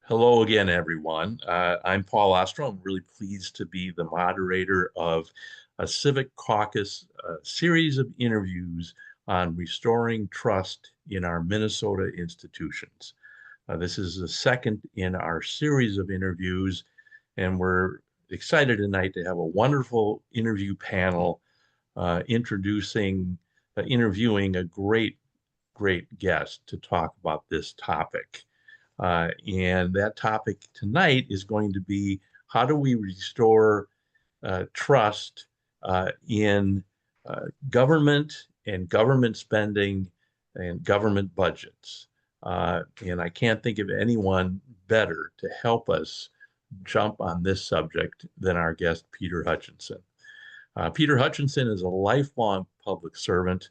Hello again, everyone. I'm Paul Ostrow. I'm really pleased to be the moderator of a Civic Caucus series of interviews on restoring trust in our Minnesota institutions. This is the second in our series of interviews, and we're excited tonight to have a wonderful interview panel interviewing a great guest to talk about this topic. And that topic tonight is going to be how do we restore trust in government and government spending and government budgets. And I can't think of anyone better to help us jump on this subject than our guest, Peter Hutchinson. Peter Hutchinson is a lifelong public servant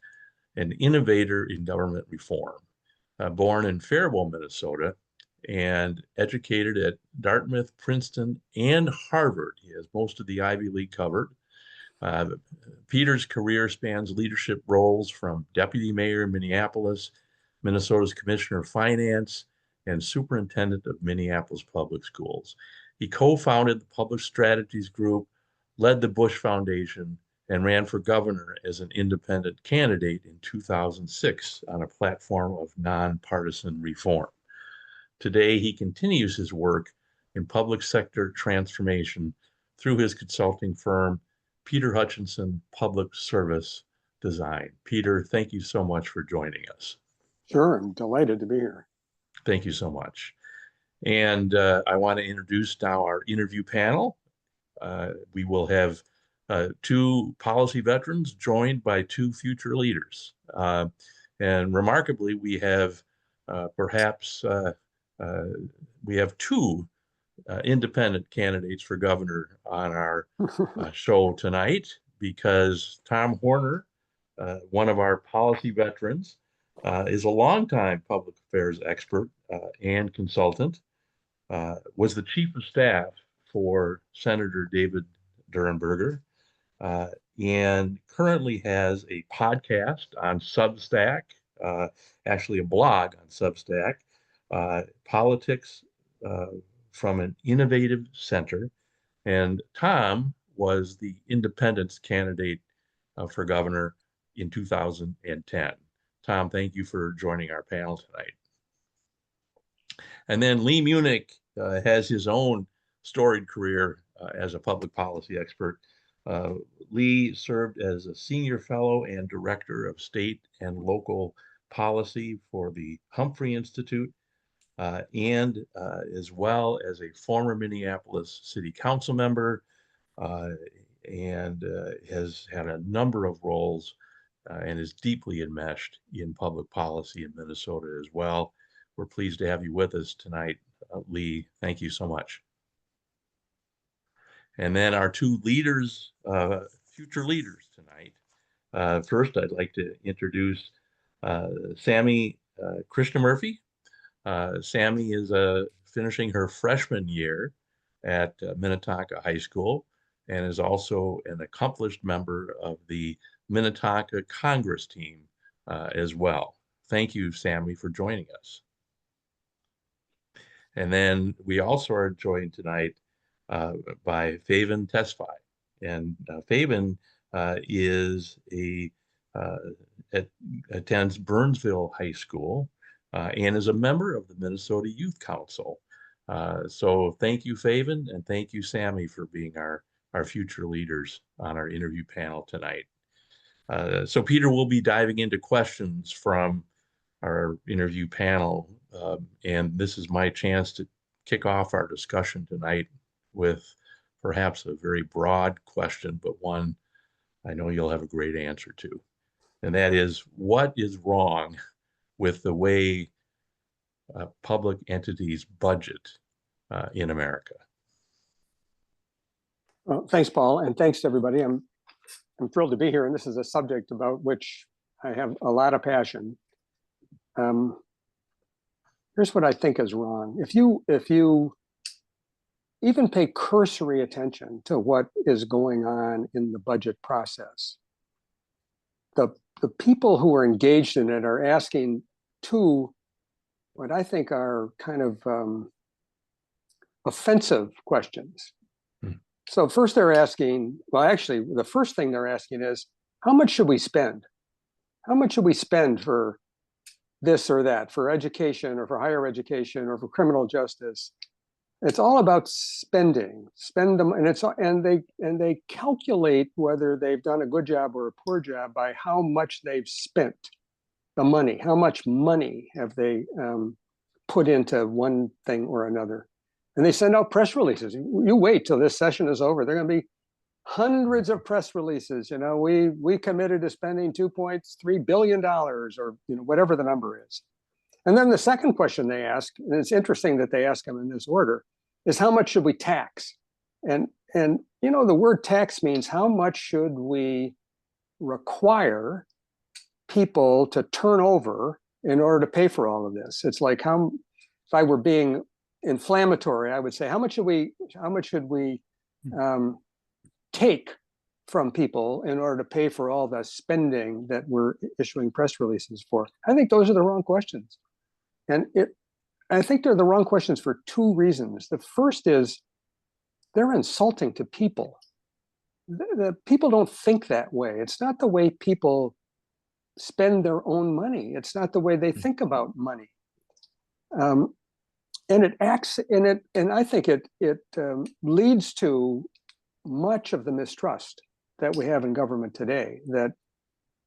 and innovator in government reform. Born in Faribault, Minnesota, and educated at Dartmouth, Princeton, and Harvard. He has most of the Ivy League covered. Peter's career spans leadership roles from deputy mayor in Minneapolis, Minnesota's commissioner of finance, and superintendent of Minneapolis Public Schools. He co-founded the Public Strategies Group, led the Bush Foundation, and ran for governor as an independent candidate in 2006 on a platform of nonpartisan reform. Today, he continues his work in public sector transformation through his consulting firm, Peter Hutchinson Public Service Design. Peter, thank you so much for joining us. Sure, I'm delighted to be here. Thank you so much. And I want to introduce now our interview panel. We will have two policy veterans joined by two future leaders. And remarkably, we have we have two independent candidates for governor on our show tonight because Tom Horner, one of our policy veterans, is a longtime public affairs expert and consultant, was the chief of staff for Senator David Durenberger, and currently has a podcast on Substack, actually a blog on Substack, Politics from an Innovative Center. And Tom was the independence candidate for governor in 2010. Tom, thank you for joining our panel tonight. And then Lee Munnich has his own storied career as a public policy expert. Lee served as a senior fellow and director of state and local policy for the Humphrey Institute, and as well as a former Minneapolis City Council member, and has had a number of roles and is deeply enmeshed in public policy in Minnesota as well. We're pleased to have you with us tonight, Lee. Thank you so much. And then our two leaders, future leaders tonight. First, I'd like to introduce Samhita Krishnamurthy. Sammy is finishing her freshman year at Minnetonka High School and is also an accomplished member of the Minnetonka Congress team as well. Thank you, Sammy, for joining us. And then we also are joined tonight by Feven Tesfaye. And Feven attends Burnsville High School and is a member of the Minnesota Youth Council. So thank you, Feven, and thank you, Sammy, for being our future leaders on our interview panel tonight. So Peter will be diving into questions from our interview panel, and this is my chance to kick off our discussion tonight with perhaps a very broad question, but one I know you'll have a great answer to. And that is, what is wrong with the way public entities budget in America? Well, thanks, Paul, and thanks to everybody. I'm thrilled to be here, and this is a subject about which I have a lot of passion. Here's what I think is wrong. If you even pay cursory attention to what is going on in the budget process, the people who are engaged in it are asking two what I think are kind of offensive questions. Hmm. So first they're asking, well, actually, the first thing they're asking is, how much should we spend? How much should we spend for this or that, for education or for higher education or for criminal justice? It's all about spending, spend them, and they calculate whether they've done a good job or a poor job by how much they've spent the money. How much money have they put into one thing or another? And they send out press releases. You wait till this session is over. There are going to be hundreds of press releases. You know, we committed to spending $2.3 billion, or whatever the number is. And then the second question they ask, and it's interesting that they ask them in this order, is how much should we tax? And the word tax means how much should we require people to turn over in order to pay for all of this? It's like, if I were being inflammatory, I would say, how much should we take from people in order to pay for all the spending that we're issuing press releases for? I think those are the wrong questions. And I think they're the wrong questions for two reasons. The first is they're insulting to people. The people don't think that way. It's not the way people spend their own money. It's not the way they think about money. And I think it leads to much of the mistrust that we have in government today, that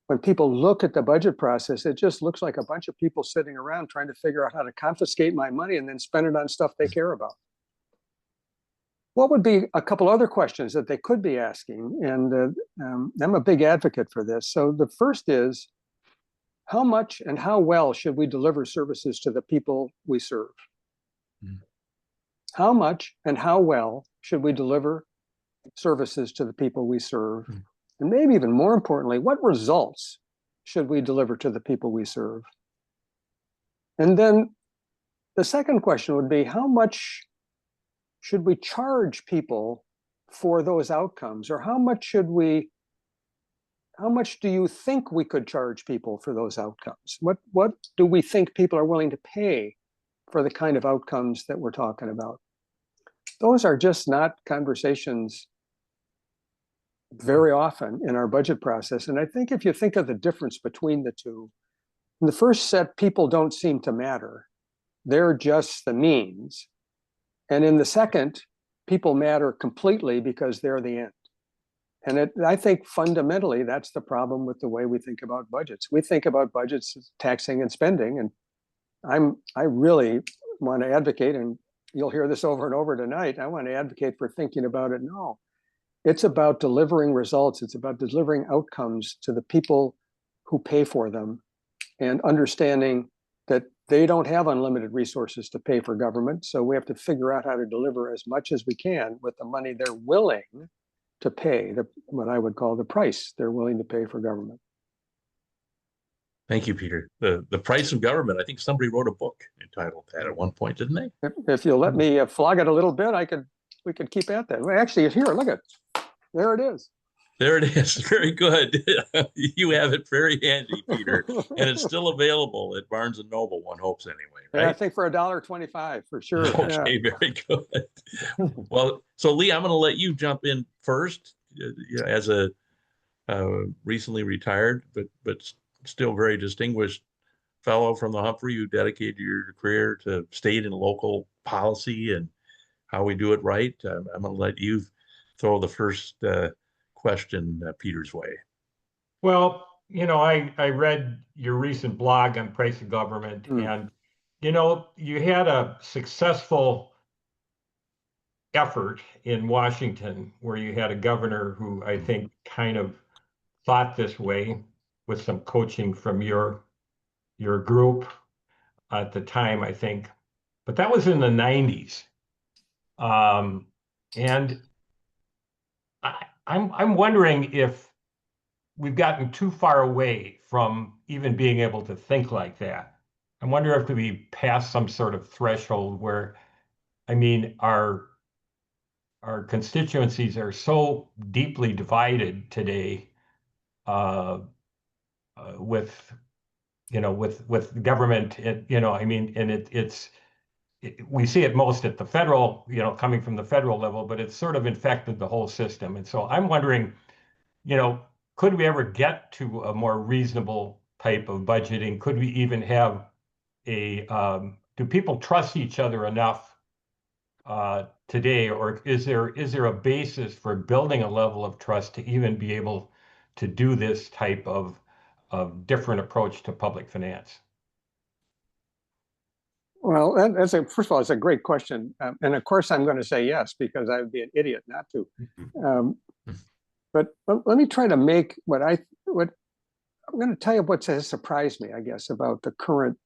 when people look at the budget process, it just looks like a bunch of people sitting around trying to figure out how to confiscate my money and then spend it on stuff they care about. What would be a couple other questions that they could be asking? And I'm a big advocate for this. So the first is, how much and how well should we deliver services to the people we serve? Mm. How much and how well should we deliver services to the people we serve? Mm. And maybe even more importantly, what results should we deliver to the people we serve? And then the second question would be, how much should we charge people for those outcomes? Or how much do you think we could charge people for those outcomes? What do we think people are willing to pay for the kind of outcomes that we're talking about? Those are just not conversations very often in our budget process. And I think if you think of the difference between the two, in the first set, people don't seem to matter. They're just the means. And in the second, people matter completely because they're the end. And I think fundamentally, that's the problem with the way we think about budgets. We think about budgets as taxing and spending. And I really want to advocate, and you'll hear this over and over tonight, I want to advocate for thinking about it. No, it's about delivering results. It's about delivering outcomes to the people who pay for them, and understanding that they don't have unlimited resources to pay for government. So we have to figure out how to deliver as much as we can with the money they're willing to pay, what I would call the price they're willing to pay for government. Thank you, Peter. The price of government. I think somebody wrote a book entitled that at one point, didn't they? If you'll let me flog it a little bit, we could keep at that. Actually, here, look at, there it is. There it is. Very good. You have it very handy, Peter, and it's still available at Barnes and Noble. One hopes, anyway. Right? Yeah, I think for $1.25 for sure. Okay, yeah. Very good. Well, so Lee, I'm going to let you jump in first, as a recently retired but still very distinguished fellow from the Humphrey who dedicated your career to state and local policy and how we do it right. I'm going to let you throw the first question Peter's way. Well, I read your recent blog on price of government, and you had a successful effort in Washington where you had a governor who I think kind of thought this way, with some coaching from your group at the time, I think. But that was in the 90s. And I'm wondering if we've gotten too far away from even being able to think like that. I wonder if we passed some sort of threshold where, our constituencies are so deeply divided today with government, and it's we see it most at the federal, coming from the federal level, but it's sort of infected the whole system. And so I'm wondering, could we ever get to a more reasonable type of budgeting? Could we even have do people trust each other enough today, or is there a basis for building a level of trust to even be able to do this type of different approach to public finance? Well, first of all, it's a great question. And of course, I'm going to say yes, because I would be an idiot not to. But let me try to make what I'm going to tell you what has surprised me, I guess, about the current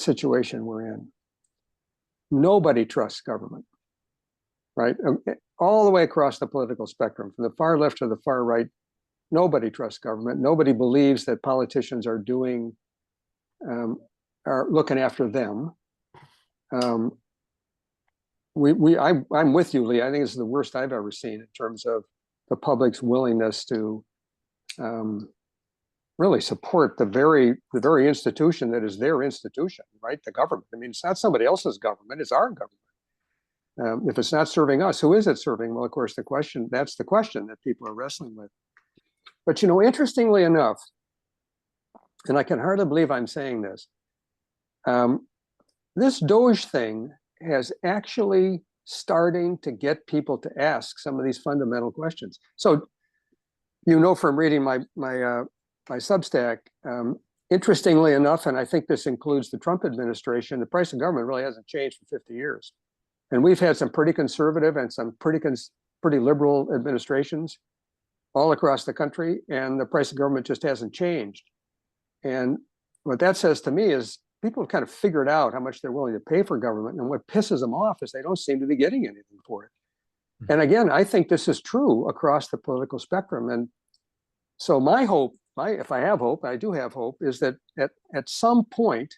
situation we're in. Nobody trusts government, right? All the way across the political spectrum, from the far left to the far right, nobody trusts government. Nobody believes that politicians are looking after them. I'm with you, Lee. I think this is the worst I've ever seen in terms of the public's willingness to really support the very institution that is their institution, right? The government. I mean, it's not somebody else's government; it's our government. If it's not serving us, who is it serving? Well, of course, that's the question that people are wrestling with. But interestingly enough, and I can hardly believe I'm saying this, this DOGE thing has actually starting to get people to ask some of these fundamental questions. So, from reading my Substack, interestingly enough, and I think this includes the Trump administration, the price of government really hasn't changed for 50 years. And we've had some pretty conservative and some pretty liberal administrations all across the country, and the price of government just hasn't changed. And what that says to me is people have kind of figured out how much they're willing to pay for government, and what pisses them off is they don't seem to be getting anything for it. And again, I think this is true across the political spectrum. And so my hope, if I have hope, I do have hope, is that at some point,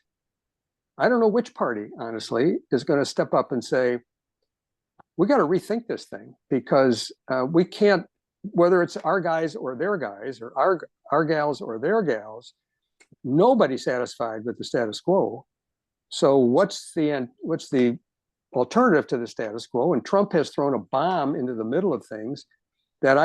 I don't know which party, honestly, is going to step up and say, we got to rethink this thing, because we can't, whether it's our guys or their guys, or our gals or their gals, nobody's satisfied with the status quo. So what's the alternative to the status quo? And Trump has thrown a bomb into the middle of things that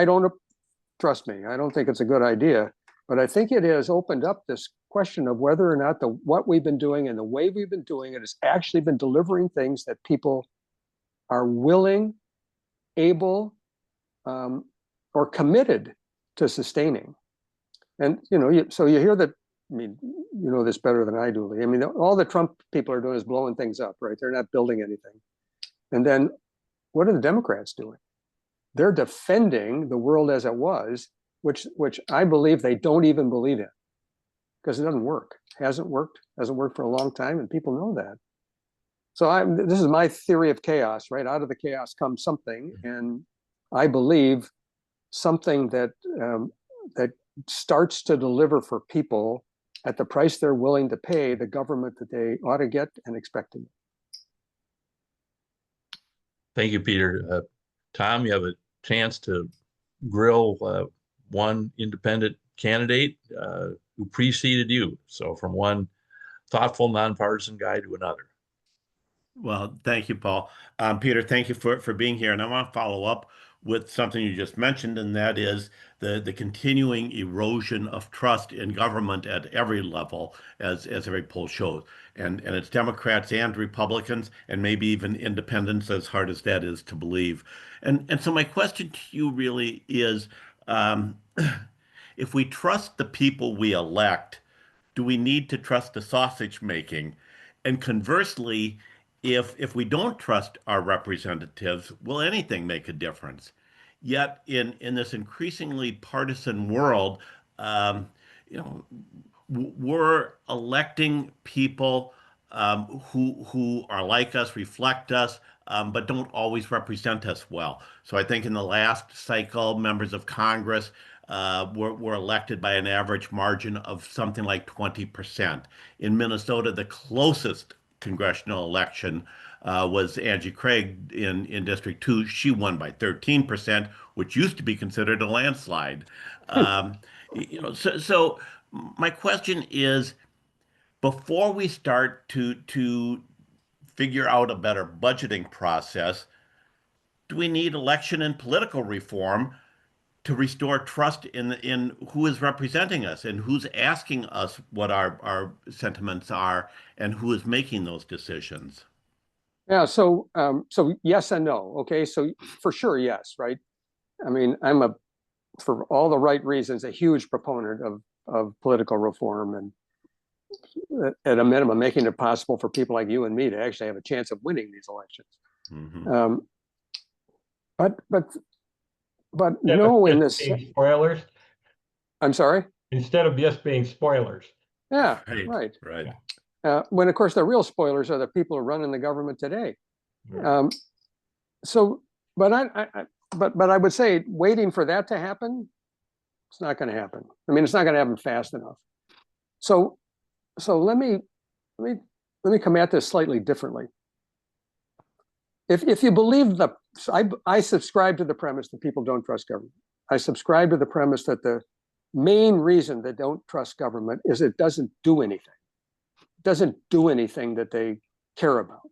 trust me, I don't think it's a good idea. But I think it has opened up this question of whether or not what we've been doing and the way we've been doing it has actually been delivering things that people are willing, able, or committed to sustaining. And so you hear that. I mean, you know this better than I do, Lee. I mean, all the Trump people are doing is blowing things up, right? They're not building anything. And then what are the Democrats doing? They're defending the world as it was, which I believe they don't even believe in, because it doesn't work. Hasn't worked for a long time, and people know that. So this is my theory of chaos, right? Out of the chaos comes something, and I believe something that starts to deliver for people at the price they're willing to pay the government that they ought to get and expect to get. Thank you, Peter. Tom, you have a chance to grill one independent candidate who preceded you. So from one thoughtful, nonpartisan guy to another. Well, thank you, Paul. Peter, thank you for being here. And I want to follow up with something you just mentioned, and that is the continuing erosion of trust in government at every level, as every poll shows. And it's Democrats and Republicans, and maybe even independents, as hard as that is to believe. And so my question to you really is, if we trust the people we elect, do we need to trust the sausage making? And conversely, if we don't trust our representatives, will anything make a difference? Yet in this increasingly partisan world, we're electing people who are like us, reflect us, but don't always represent us well. So I think in the last cycle, members of Congress were elected by an average margin of something like 20%. In Minnesota, the closest congressional election was Angie Craig in District 2. She won by 13%, which used to be considered a landslide. So my question is, before we start to figure out a better budgeting process, do we need election and political reform to restore trust in who is representing us and who's asking us what our sentiments are and who is making those decisions? Yeah, so yes and no. Okay, so for sure, yes, right? I mean, for all the right reasons, a huge proponent of political reform, and at a minimum, making it possible for people like you and me to actually have a chance of winning these elections. Mm-hmm. But no, in this, spoilers. I'm sorry. Instead of just being spoilers. Yeah, Right. When of course the real spoilers are the people who are running the government today. Right. But I would say waiting for that to happen, it's not going to happen. I mean, it's not going to happen fast enough. So let me come at this slightly differently. If you believe I subscribe to the premise that people don't trust government. I subscribe to the premise that the main reason they don't trust government is it doesn't do anything. It doesn't do anything that they care about.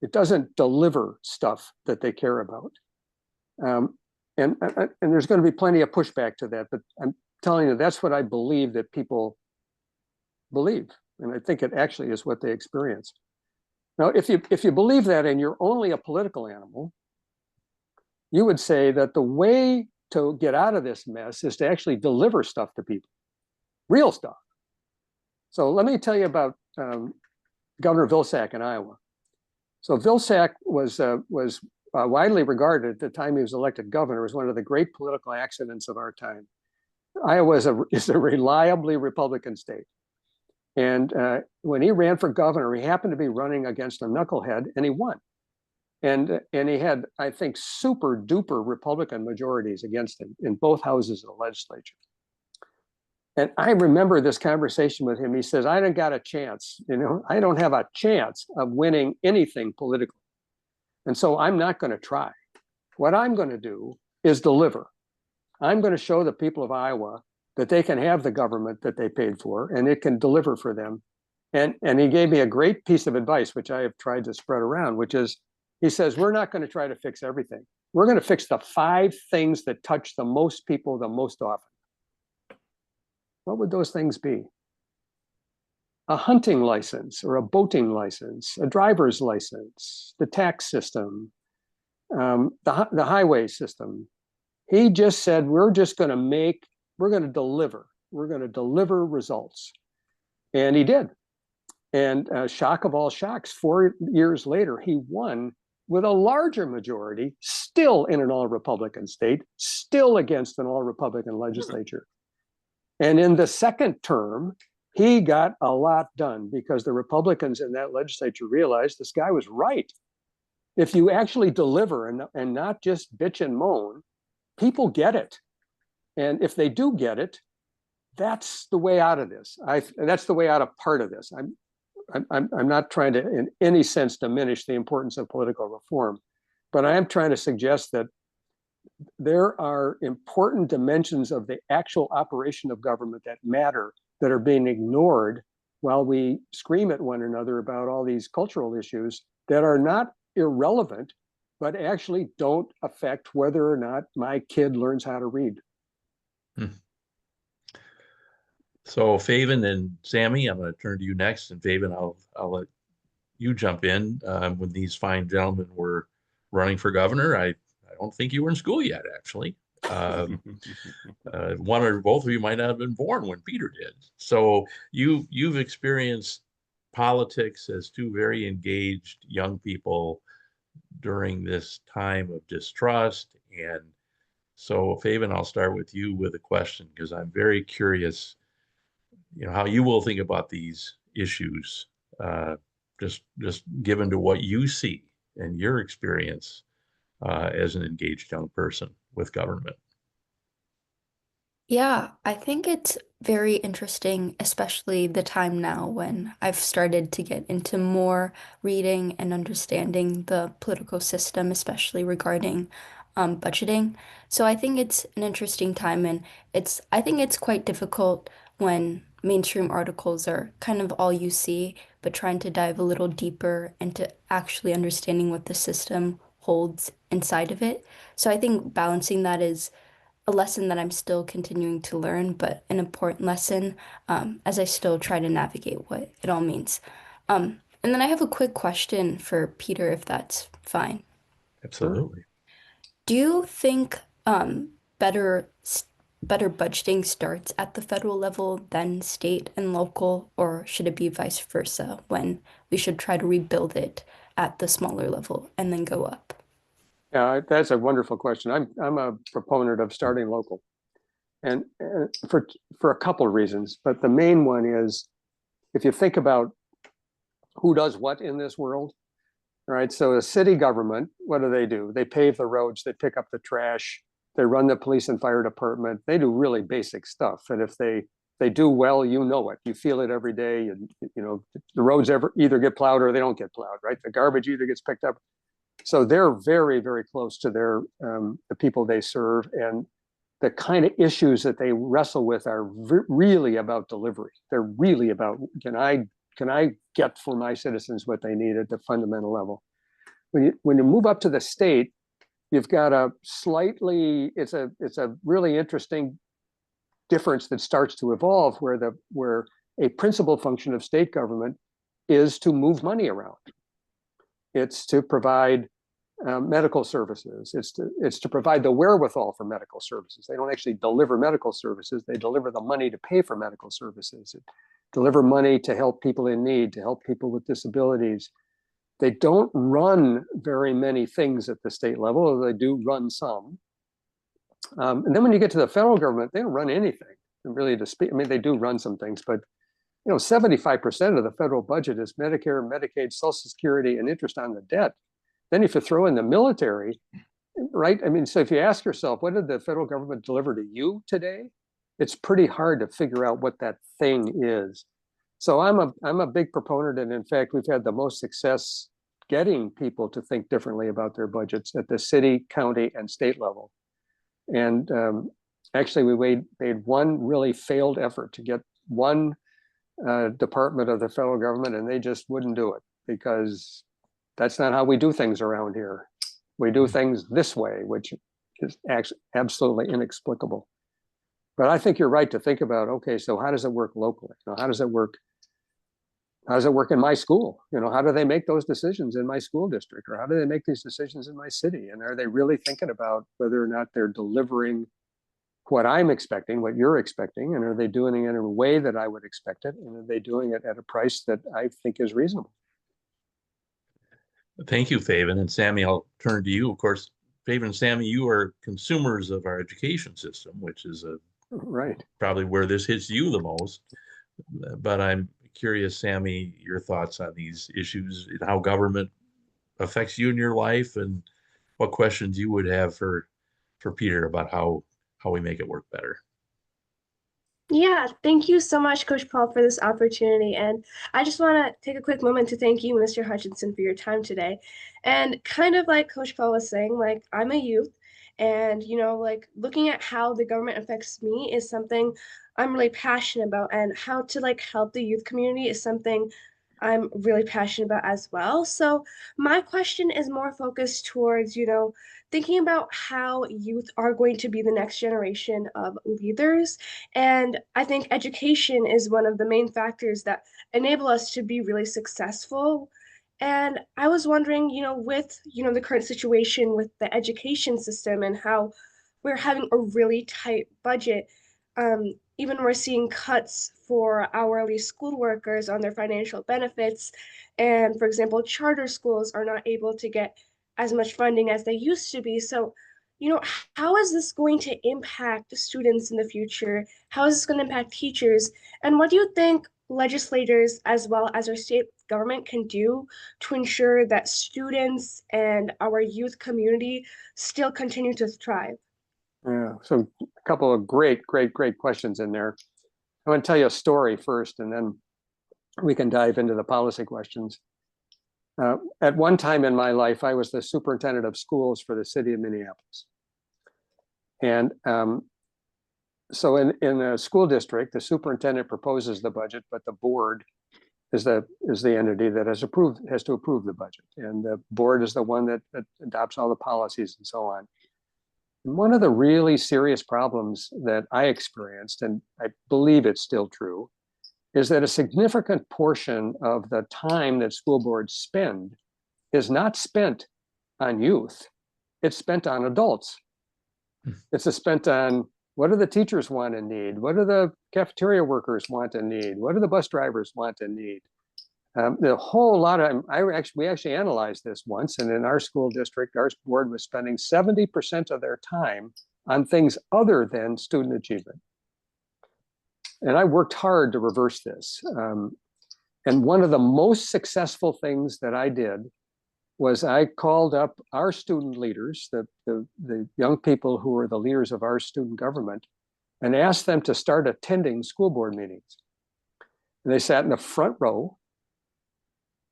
It doesn't deliver stuff that they care about. And there's going to be plenty of pushback to that, but I'm telling you, that's what I believe that people believe. And I think it actually is what they experience. Now, if you believe that and you're only a political animal, you would say that the way to get out of this mess is to actually deliver stuff to people, real stuff. So let me tell you about Governor Vilsack in Iowa. So Vilsack was widely regarded at the time he was elected governor as one of the great political accidents of our time. Iowa is a reliably Republican state. And when he ran for governor, he happened to be running against a knucklehead, and he won. And he had, I think, super duper Republican majorities against him in both houses of the legislature. And I remember this conversation with him. He says, I don't got a chance, I don't have a chance of winning anything politically. And so I'm not going to try. What I'm going to do is deliver. I'm going to show the people of Iowa that they can have the government that they paid for and it can deliver for them. And he gave me a great piece of advice, which I have tried to spread around, which is, he says, we're not going to try to fix everything. We're going to fix the 5 things that touch the most people the most often. What would those things be? A hunting license or a boating license, a driver's license, the tax system, the highway system. He just said, we're going to deliver results. And he did. And shock of all shocks, 4 years later, he won with a larger majority, still in an all-Republican state, still against an all-Republican legislature. And in the second term, he got a lot done because the Republicans in that legislature realized this guy was right. If you actually deliver and not just bitch and moan, people get it. And if they do get it, that's the way out of this. That's the way out of part of this. I'm not trying to, in any sense, diminish the importance of political reform, but I am trying to suggest that there are important dimensions of the actual operation of government that matter, that are being ignored while we scream at one another about all these cultural issues that are not irrelevant, but actually don't affect whether or not my kid learns how to read. So Feven and Sammy, I'm going to turn to you next, and Feven, I'll let you jump in. When these fine gentlemen were running for governor, I don't think you were in school yet, actually. One or both of you might not have been born when Peter did. So you've experienced politics as 2 very engaged young people during this time of distrust. And so Feven, I'll start with you with a question, because I'm very curious, how you will think about these issues, just given to what you see and your experience as an engaged young person with government. Yeah, I think it's very interesting, especially the time now when I've started to get into more reading and understanding the political system, especially regarding budgeting. So I think it's an interesting time, and I think it's quite difficult when mainstream articles are kind of all you see but trying to dive a little deeper into actually understanding what the system holds inside of it. So I think balancing that is a lesson that I'm still continuing to learn, but an important lesson as I still try to navigate what it all means. And then I have a quick question for Peter, if that's fine. Absolutely. Do you think better better budgeting starts at the federal level than state and local, or should it be vice versa when we should try to rebuild it at the smaller level and then go up? Yeah, that's a wonderful question. I'm a proponent of starting local, and for a couple of reasons. But the main one is, if you think about who does what in this world, right? So the city government, what do? They pave the roads, they pick up the trash, they run the police and fire department. They do really basic stuff, and if they do well, you know it. You feel it every day. And you know the roads either get plowed or they don't get plowed, right? The garbage either gets picked up. So they're very, very close to their the people they serve, and the kind of issues that they wrestle with are really about delivery. They're really about, can I get for my citizens what they need at the fundamental level? When you move up to the state, you've got it's a really interesting difference that starts to evolve, where a principal function of state government is to move money around. It's to provide medical services. It's to provide the wherewithal for medical services. They don't actually deliver medical services. They deliver the money to pay for medical services. Deliver money to help people in need, to help people with disabilities. They don't run very many things at the state level, although they do run some. And then when you get to the federal government, they don't run anything really to speak. I mean, they do run some things, but 75% of the federal budget is Medicare, Medicaid, Social Security, and interest on the debt. Then if you throw in the military, right? I mean, so if you ask yourself, what did the federal government deliver to you today? It's pretty hard to figure out what that thing is. So I'm a big proponent, and in fact, we've had the most success getting people to think differently about their budgets at the city, county, and state level. And actually, we made one really failed effort to get one department of the federal government, and they just wouldn't do it, because that's not how we do things around here. We do things this way, which is actually absolutely inexplicable. But I think you're right to think about, okay, so how does it work locally? How does it work? How does it work in my school? How do they make those decisions in my school district? Or how do they make these decisions in my city? And are they really thinking about whether or not they're delivering what I'm expecting, what you're expecting? And are they doing it in a way that I would expect it? And are they doing it at a price that I think is reasonable? Thank you, Feven. And Sammy, I'll turn to you. Of course, Feven and Sammy, you are consumers of our education system, which is right, probably where this hits you the most. But I'm curious, Sammy, your thoughts on these issues, and how government affects you in your life, and what questions you would have for Peter about how we make it work better. Yeah, thank you so much, Coach Paul, for this opportunity. And I just want to take a quick moment to thank you, Mr. Hutchinson, for your time today. And kind of like Coach Paul was saying, like, I'm a youth, and, like, looking at how the government affects me is something I'm really passionate about, and how to, like, help the youth community is something I'm really passionate about as well. So my question is more focused towards, thinking about how youth are going to be the next generation of leaders. And I think education is one of the main factors that enable us to be really successful. And I was wondering, with, the current situation with the education system and how we're having a really tight budget, even we're seeing cuts for hourly school workers on their financial benefits. And for example, charter schools are not able to get as much funding as they used to be. So, how is this going to impact students in the future? How is this going to impact teachers? And what do you think legislators, as well as our state government, can do to ensure that students and our youth community still continue to thrive? Yeah, so a couple of great questions in there. I want to tell you a story first, and then we can dive into the policy questions. At one time in my life, I was the superintendent of schools for the city of Minneapolis. And so in a school district, the superintendent proposes the budget, but the board is the entity that has to approve the budget, and the board is the one that adopts all the policies and so on. And one of the really serious problems that I experienced, and I believe it's still true, is that a significant portion of the time that school boards spend is not spent on youth. It's spent on adults. It's spent on what do the teachers want and need? What do the cafeteria workers want and need? What do the bus drivers want and need? The whole lot of, we actually analyzed this once, and in our school district, our board was spending 70% of their time on things other than student achievement. And I worked hard to reverse this. And one of the most successful things that I did was I called up our student leaders, the young people who were the leaders of our student government, and asked them to start attending school board meetings. And they sat in the front row,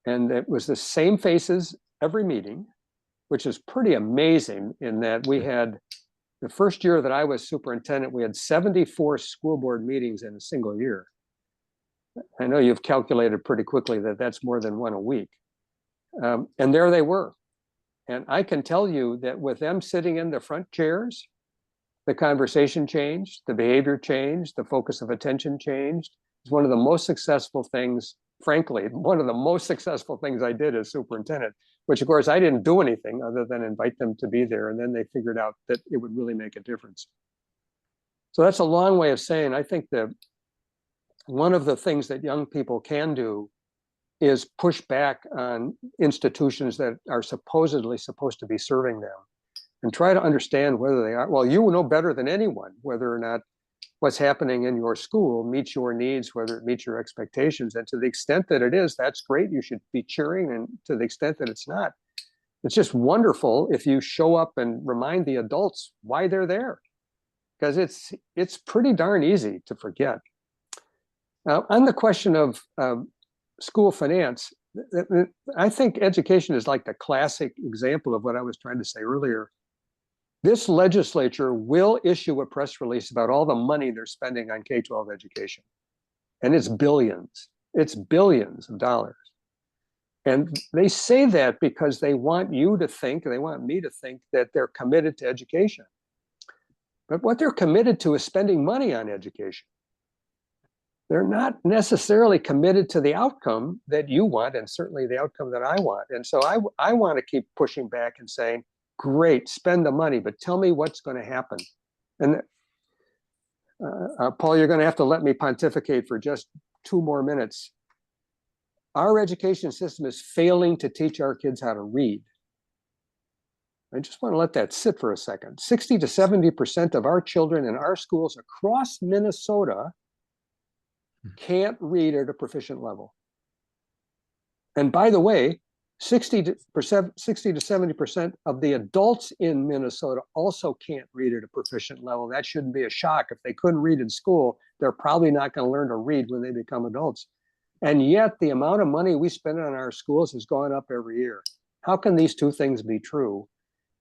and it was the same faces every meeting, which is pretty amazing in that we had, the first year that I was superintendent, we had 74 school board meetings in a single year. I know you've calculated pretty quickly that that's more than one a week. And there they were. And I can tell you that with them sitting in the front chairs, the conversation changed, the behavior changed, the focus of attention changed. It's one of the most successful things, frankly, one of the most successful things I did as superintendent, which of course I didn't do anything other than invite them to be there. And then they figured out that it would really make a difference. So that's a long way of saying, I think that one of the things that young people can do is push back on institutions that are supposedly supposed to be serving them and try to understand whether they are. Well, you know better than anyone whether or not what's happening in your school meets your needs, whether it meets your expectations. And to the extent that it is, that's great. You should be cheering. And to the extent that it's not, it's just wonderful if you show up and remind the adults why they're there, because it's pretty darn easy to forget. On the question of school finance, I think education is like the classic example of what I was trying to say earlier. This legislature will issue a press release about all the money they're spending on K-12 education. And it's billions of dollars. And they say that because they want you to think, and they want me to think that they're committed to education. But what they're committed to is spending money on education. They're not necessarily committed to the outcome that you want, and certainly the outcome that I want. And so I want to keep pushing back and saying, great, spend the money, but tell me what's going to happen. And Paul, you're going to have to let me pontificate for just 2 more minutes. Our education system is failing to teach our kids how to read. I just want to let that sit for a second. 60 to 70% of our children in our schools across Minnesota can't read at a proficient level. And by the way, 60 to 70% of the adults in Minnesota also can't read at a proficient level. That shouldn't be a shock. If they couldn't read in school, they're probably not going to learn to read when they become adults. And yet the amount of money we spend on our schools has gone up every year. How can these two things be true?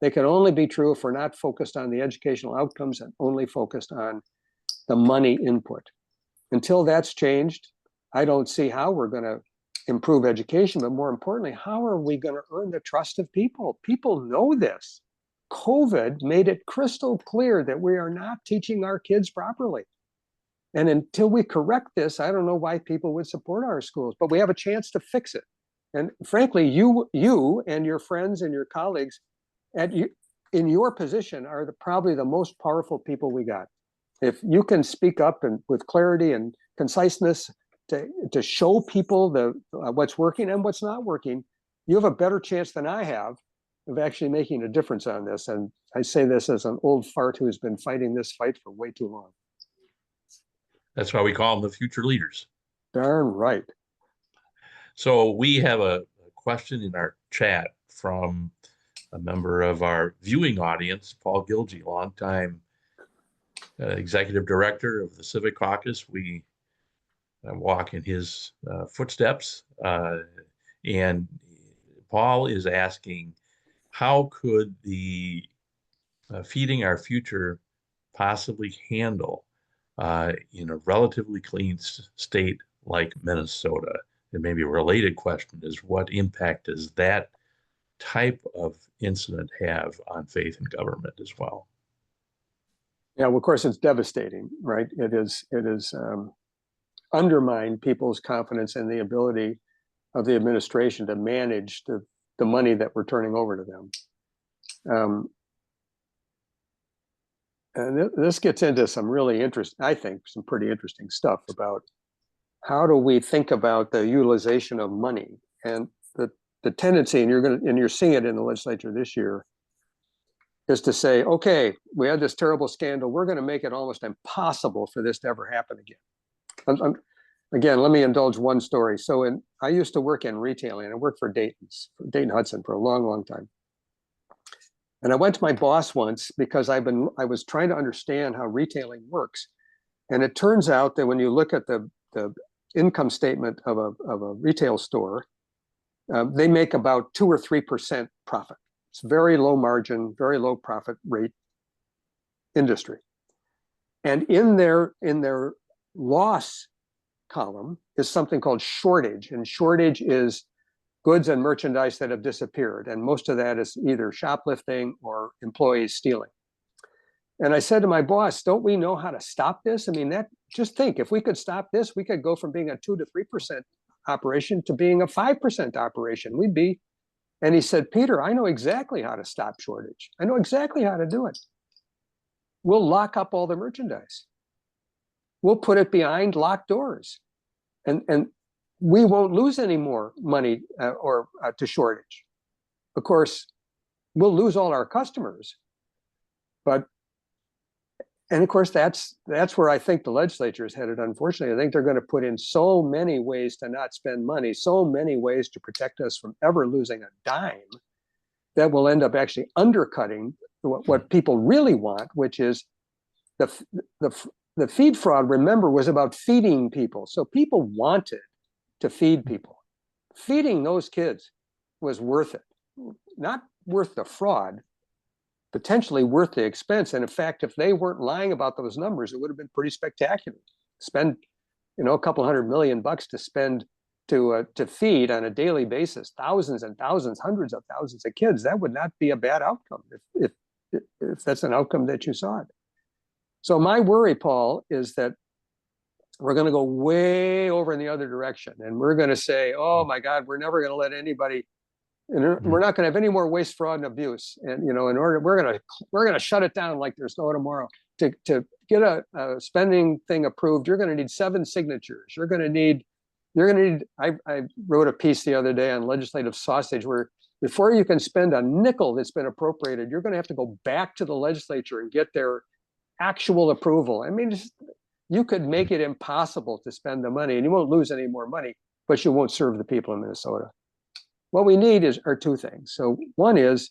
They can only be true if we're not focused on the educational outcomes and only focused on the money input. Until that's changed, I don't see how we're going to improve education, but more importantly, how are we going to earn the trust of people? People know this. COVID made it crystal clear that we are not teaching our kids properly. And until we correct this, I don't know why people would support our schools, but we have a chance to fix it. And frankly, you and your friends and your colleagues in your position are probably the most powerful people we got. If you can speak up and with clarity and conciseness to show people what's working and what's not working, you have a better chance than I have of actually making a difference on this. And I say this as an old fart who's been fighting this fight for way too long. That's why we call them the future leaders. Darn right. So we have a question in our chat from a member of our viewing audience, Paul Gilgee, longtime executive director of the Civic Caucus. We walk in his footsteps. And Paul is asking, how could the Feeding Our Future possibly handle in a relatively clean state like Minnesota and maybe a related question is, what impact does that type of incident have on faith in government as well? Yeah, well, of course, it's devastating, right? It is undermined people's confidence in the ability of the administration to manage the money that we're turning over to them. And this gets into some really interesting, I think, some pretty interesting stuff about how do we think about the utilization of money. And the tendency, and you're seeing it in the legislature this year, is to say, okay, we had this terrible scandal. We're going to make it almost impossible for this to ever happen again. Again, let me indulge one story. So I used to work in retailing. I worked for Dayton Hudson for a long, long time. And I went to my boss once because I was trying to understand how retailing works. And it turns out that when you look at the income statement of a retail store, they make about 2 or 3% profit. It's very low margin, very low profit rate industry. And in their loss column is something called shortage. And shortage is goods and merchandise that have disappeared. And most of that is either shoplifting or employees stealing. And I said to my boss, don't we know how to stop this? I mean, just think, if we could stop this, we could go from being a 2 to 3% operation to being a 5% operation. And he said, Peter, I know exactly how to stop shortage. I know exactly how to do it. We'll lock up all the merchandise. We'll put it behind locked doors. And we won't lose any more money to shortage. Of course, we'll lose all our customers. And of course, that's where I think the legislature is headed, unfortunately. I think they're going to put in so many ways to not spend money, so many ways to protect us from ever losing a dime, that will end up actually undercutting what people really want, which is the feed fraud, remember, was about feeding people. So people wanted to feed people. Feeding those kids was worth it, not worth the fraud, potentially worth the expense. And in fact, if they weren't lying about those numbers, it would have been pretty spectacular. Spend, a couple $100 million to spend to feed on a daily basis thousands and thousands, hundreds of thousands of kids. That would not be a bad outcome if that's an outcome that you saw it. So my worry, Paul, is that we're going to go way over in the other direction, and we're going to say, oh my God, we're never going to let anybody, and we're not going to have any more waste, fraud, and abuse. And we're going to shut it down like there's no tomorrow. To get a spending thing approved, you're going to need 7 signatures. You're going to need. I wrote a piece the other day on legislative sausage where before you can spend a nickel that's been appropriated, you're going to have to go back to the legislature and get their actual approval. I mean, you could make it impossible to spend the money, and you won't lose any more money, but you won't serve the people in Minnesota. What we need are 2 things. So one is,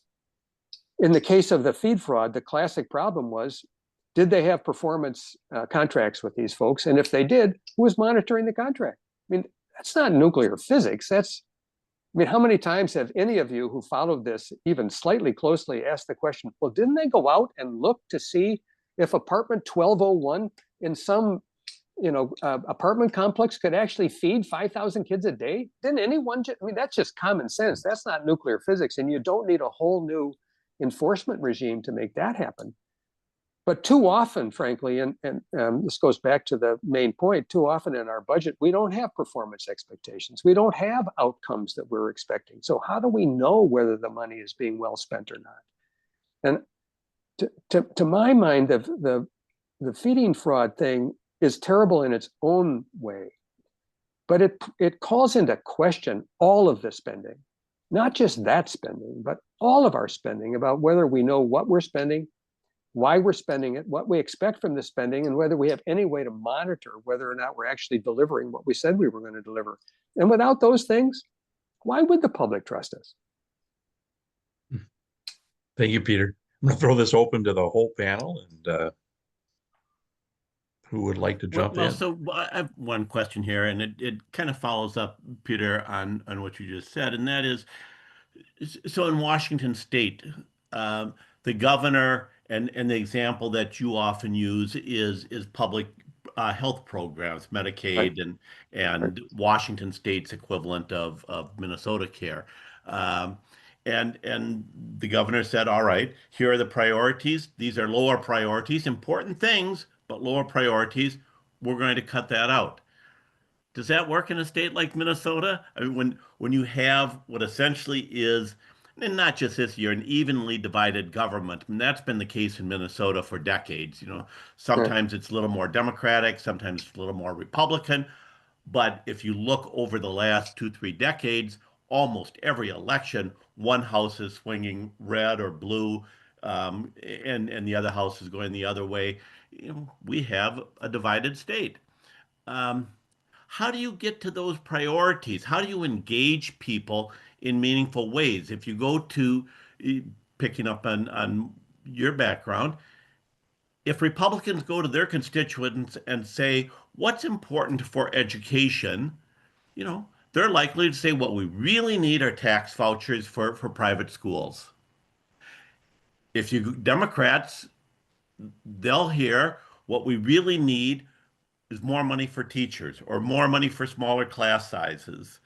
in the case of the feed fraud, the classic problem was, did they have performance contracts with these folks? And if they did, who was monitoring the contract? I mean, that's not nuclear physics. How many times have any of you who followed this even slightly closely asked the question, well, didn't they go out and look to see if apartment 1201 in some apartment complex could actually feed 5,000 kids a day? Didn't anyone that's just common sense. That's not nuclear physics. And you don't need a whole new enforcement regime to make that happen. But too often, frankly, and this goes back to the main point, too often in our budget, we don't have performance expectations. We don't have outcomes that we're expecting. So how do we know whether the money is being well spent or not? And to my mind, the feeding fraud thing is terrible in its own way, but it calls into question all of the spending, not just that spending, but all of our spending, about whether we know what we're spending, why we're spending it, what we expect from the spending, and whether we have any way to monitor whether or not we're actually delivering what we said we were going to deliver. And without those things, why would the public trust us? Thank you, Peter. I'm going to throw this open to the whole panel, and who would like to jump in? So I have one question here, and it kind of follows up, Peter, on what you just said, and that is, so in Washington State, the governor and the example that you often use is public health programs, Medicaid and Washington State's equivalent of Minnesota Care. And the governor said, all right, here are the priorities. These are lower priorities, important things, but lower priorities. We're going to cut that out. Does that work in a state like Minnesota? I mean, when you have what essentially is, and not just this year, an evenly divided government, and that's been the case in Minnesota for decades. Sometimes it's a little more Democratic, sometimes it's a little more Republican. But if you look over the last 2, 3 decades, almost every election, one house is swinging red or blue, and the other house is going the other way. We have a divided state. How do you get to those priorities? How do you engage people in meaningful ways? If you go to picking up on your background, if Republicans go to their constituents and say, what's important for education, they're likely to say what we really need are tax vouchers for private schools. If you Democrats, they'll hear what we really need is more money for teachers or more money for smaller class sizes.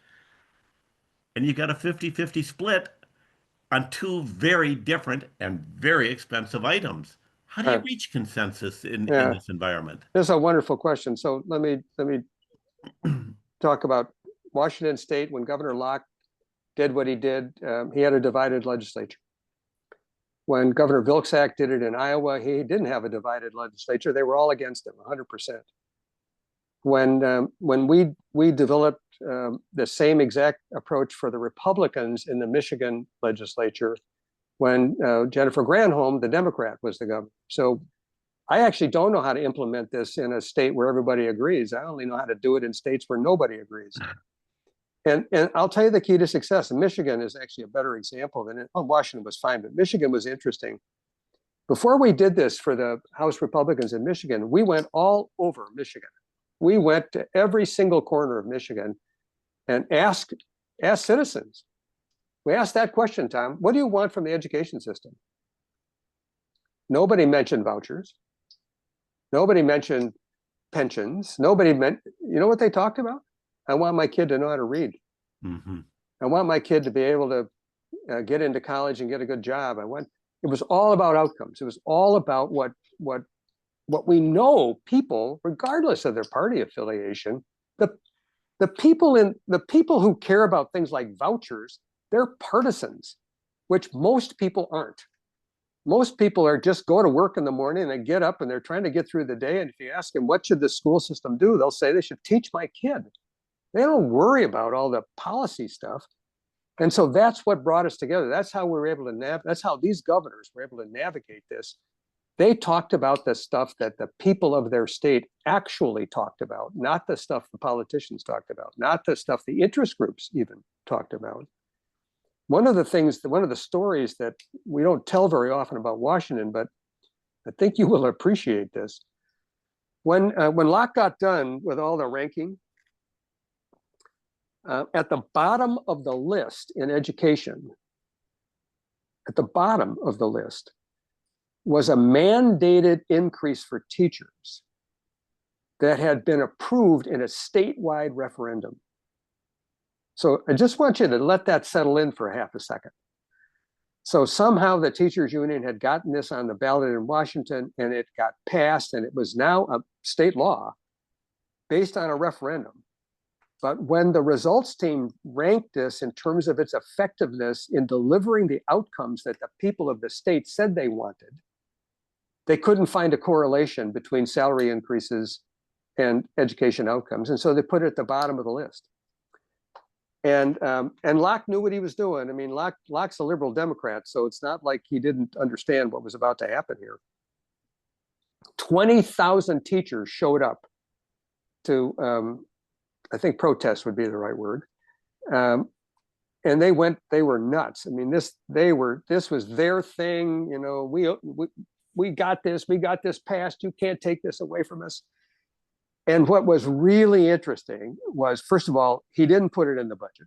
And you got a 50-50 split on two very different and very expensive items. How do you reach consensus in this environment? This is a wonderful question. So let me talk about Washington State. When Governor Locke did what he did, he had a divided legislature. When Governor Vilsack did it in Iowa, he didn't have a divided legislature. They were all against him, 100%. When we developed the same exact approach for the Republicans in the Michigan legislature, when Jennifer Granholm, the Democrat, was the governor. So I actually don't know how to implement this in a state where everybody agrees. I only know how to do it in states where nobody agrees. And I'll tell you the key to success. And Michigan is actually a better example than it. Oh, Washington was fine, but Michigan was interesting. Before we did this for the House Republicans in Michigan, we went all over Michigan. We went to every single corner of Michigan and asked citizens. We asked that question, Tom, what do you want from the education system? Nobody mentioned vouchers. Nobody mentioned pensions. Nobody you know what they talked about? I want my kid to know how to read. Mm-hmm. I want my kid to be able to get into college and get a good job. It was all about outcomes. It was all about what we know people, regardless of their party affiliation, the people who care about things like vouchers, they're partisans, which most people aren't. Most people are just go to work in the morning and they get up and they're trying to get through the day. And if you ask them, what should the school system do? They'll say they should teach my kid. They don't worry about all the policy stuff. And so that's what brought us together. That's how we were able to that's how these governors were able to navigate this. They talked about the stuff that the people of their state actually talked about, not the stuff the politicians talked about, not the stuff the interest groups even talked about. One of the stories that we don't tell very often about Washington, but I think you will appreciate this. When Locke got done with all the ranking, at the bottom of the list in education, at the bottom of the list, was a mandated increase for teachers that had been approved in a statewide referendum. So I just want you to let that settle in for half a second. So somehow the teachers union had gotten this on the ballot in Washington and it got passed and it was now a state law based on a referendum. But when the results team ranked this in terms of its effectiveness in delivering the outcomes that the people of the state said they wanted, they couldn't find a correlation between salary increases and education outcomes. And so they put it at the bottom of the list. And Locke knew what he was doing. I mean, Locke's a liberal Democrat, so it's not like he didn't understand what was about to happen here. 20,000 teachers showed up to, I think protest would be the right word. And they were nuts. I mean, this was their thing. You know, we got this passed. You can't take this away from us. And what was really interesting was, first of all, he didn't put it in the budget.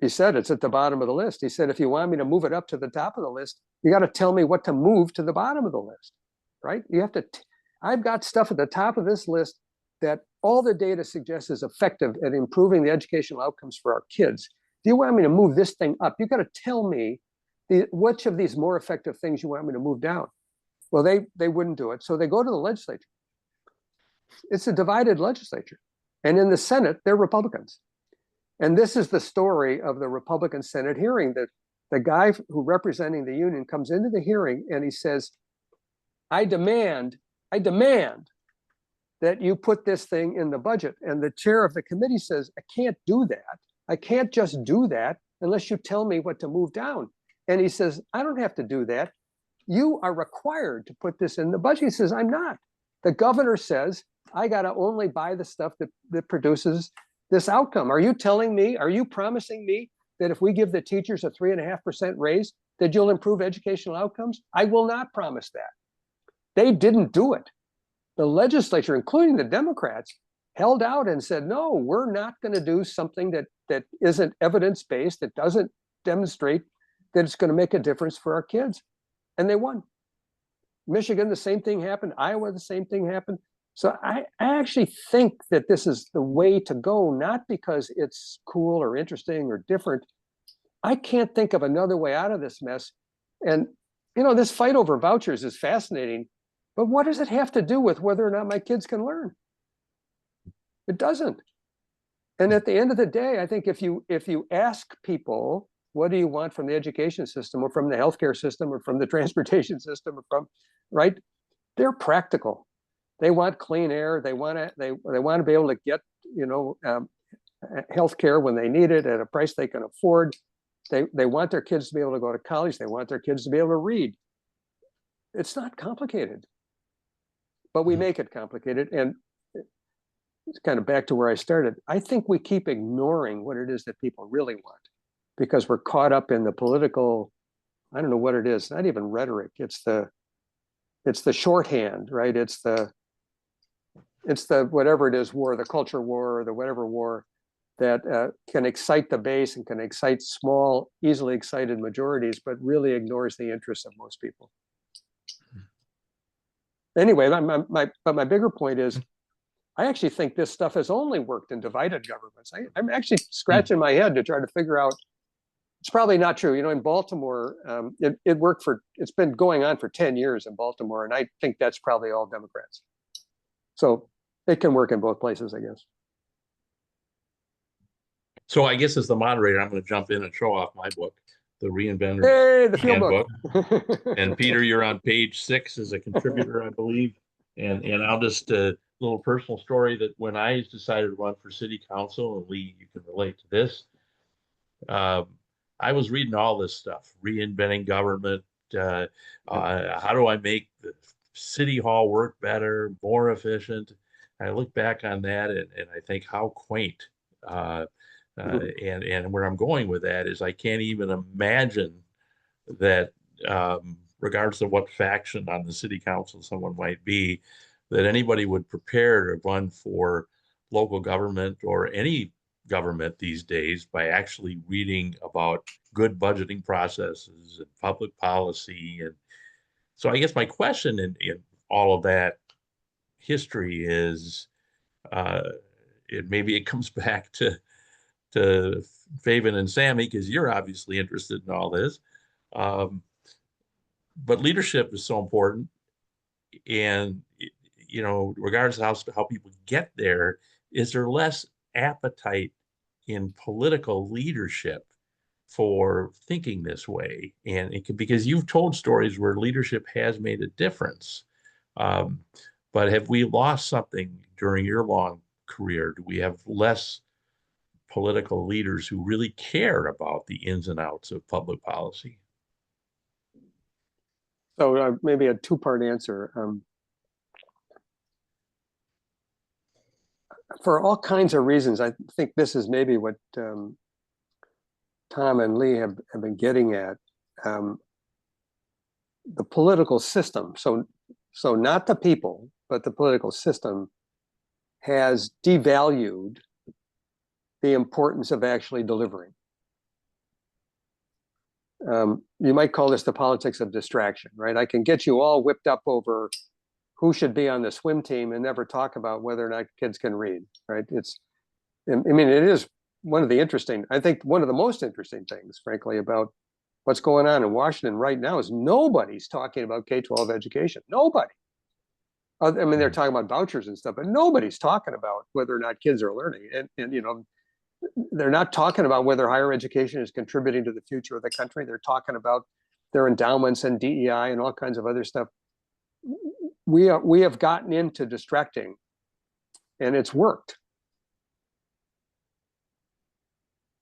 He said it's at the bottom of the list. He said, if you want me to move it up to the top of the list, you got to tell me what to move to the bottom of the list, right? You have to, I've got stuff at the top of this list that all the data suggests is effective at improving the educational outcomes for our kids. Do you want me to move this thing up? You got to tell me which of these more effective things you want me to move down. Well, they wouldn't do it. So they go to the legislature. It's a divided legislature. And in the Senate, they're Republicans. And this is the story of the Republican Senate hearing, that the guy who representing the union comes into the hearing and he says, I demand that you put this thing in the budget. And the chair of the committee says, I can't do that. I can't just do that unless you tell me what to move down. And he says, I don't have to do that. You are required to put this in the budget. He says, I'm not. The governor says, I got to only buy the stuff that produces this outcome. Are you telling me, are you promising me that if we give the teachers a 3.5% raise, that you'll improve educational outcomes? I will not promise that. They didn't do it. The legislature, including the Democrats, held out and said, no, we're not going to do something that isn't evidence-based, that doesn't demonstrate that it's going to make a difference for our kids. And they won. Michigan, the same thing happened. Iowa, the same thing happened. So I actually think that this is the way to go, not because it's cool or interesting or different. I can't think of another way out of this mess. And, you know, this fight over vouchers is fascinating, but what does it have to do with whether or not my kids can learn? It doesn't. And at the end of the day, I think if you ask people, what do you want from the education system or from the healthcare system or from the transportation system or from, right? They're practical. They want clean air. They want to be able to get, you know, healthcare when they need it at a price they can afford. They want their kids to be able to go to college. They want their kids to be able to read. It's not complicated, but we make it complicated. And it's kind of back to where I started. I think we keep ignoring what it is that people really want because we're caught up in the political, I don't know what it is, not even rhetoric. It's the shorthand, right? It's the whatever it is war, the culture war or the whatever war that can excite the base and can excite small, easily excited majorities, but really ignores the interests of most people. Anyway, my bigger point is, I actually think this stuff has only worked in divided governments. I'm actually scratching my head to try to figure out. It's probably not true. You know, in Baltimore, it worked it's been going on for 10 years in Baltimore, and I think that's probably all Democrats. So it can work in both places, I guess. So I guess as the moderator, I'm going to jump in and show off my book, The Reinventor's Hey, the field Handbook. book. And Peter, you're on page 6 as a contributor, I believe. And I'll just a little personal story that when I decided to run for city council, and Lee, you can relate to this. I was reading all this stuff, reinventing government. How do I make the city hall work better, more efficient? I look back on that and I think how quaint. And where I'm going with that is I can't even imagine that, regardless of what faction on the city council someone might be, that anybody would prepare to run for local government or any government these days by actually reading about good budgeting processes and public policy. And so I guess my question in all of that history is, maybe it comes back to Feven and Sammy, because you're obviously interested in all this. But leadership is so important. And, you know, regardless of how people get there, is there less appetite in political leadership for thinking this way? And it could, because you've told stories where leadership has made a difference. But have we lost something during your long career? Do we have less political leaders who really care about the ins and outs of public policy? So maybe a two-part answer. For all kinds of reasons, I think this is maybe what Tom and Lee have been getting at. The political system, so not the people, but the political system has devalued the importance of actually delivering. You might call this the politics of distraction, right? I can get you all whipped up over who should be on the swim team and never talk about whether or not kids can read, right? I mean, it is one of the most interesting things, frankly, about what's going on in Washington right now is nobody's talking about K-12 education. Nobody. I mean, they're talking about vouchers and stuff, but nobody's talking about whether or not kids are learning. And you know, they're not talking about whether higher education is contributing to the future of the country. They're talking about their endowments and DEI and all kinds of other stuff. We have gotten into distracting, and it's worked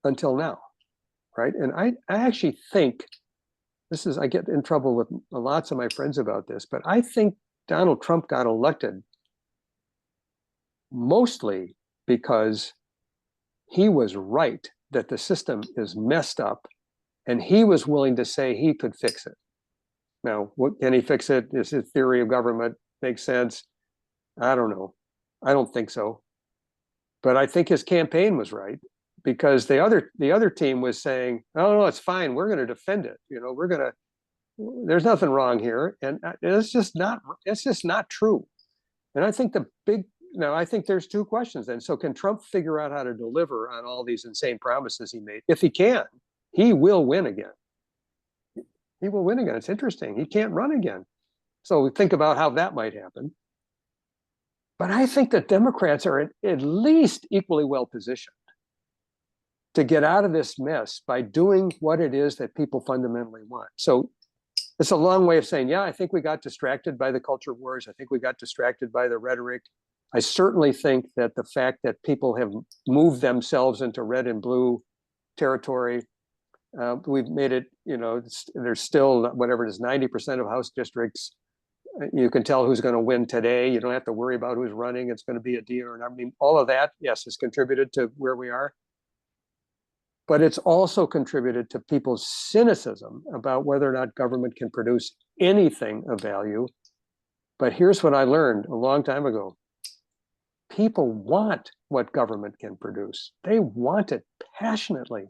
until now, right? And I actually think I get in trouble with lots of my friends about this, but I think Donald Trump got elected mostly because he was right that the system is messed up, and he was willing to say he could fix it. Now, what can he fix it? Is his theory of government make sense? I don't know. I don't think so. But I think his campaign was right, because the other team was saying, "Oh no, it's fine. We're going to defend it. You know, there's nothing wrong here," and it's just not true. And I think I think there's two questions then. So can Trump figure out how to deliver on all these insane promises he made? If he can, he will win again. He will win again. It's interesting. He can't run again. So we think about how that might happen. But I think that Democrats are at least equally well positioned to get out of this mess by doing what it is that people fundamentally want. So it's a long way of saying, yeah, I think we got distracted by the culture wars. I think we got distracted by the rhetoric. I certainly think that the fact that people have moved themselves into red and blue territory, we've made it, you know, there's still whatever it is, 90% of House districts. You can tell who's going to win today. You don't have to worry about who's running. It's going to be a D or an. I mean, all of that, yes, has contributed to where we are. But it's also contributed to people's cynicism about whether or not government can produce anything of value. But here's what I learned a long time ago. People want what government can produce. They want it passionately.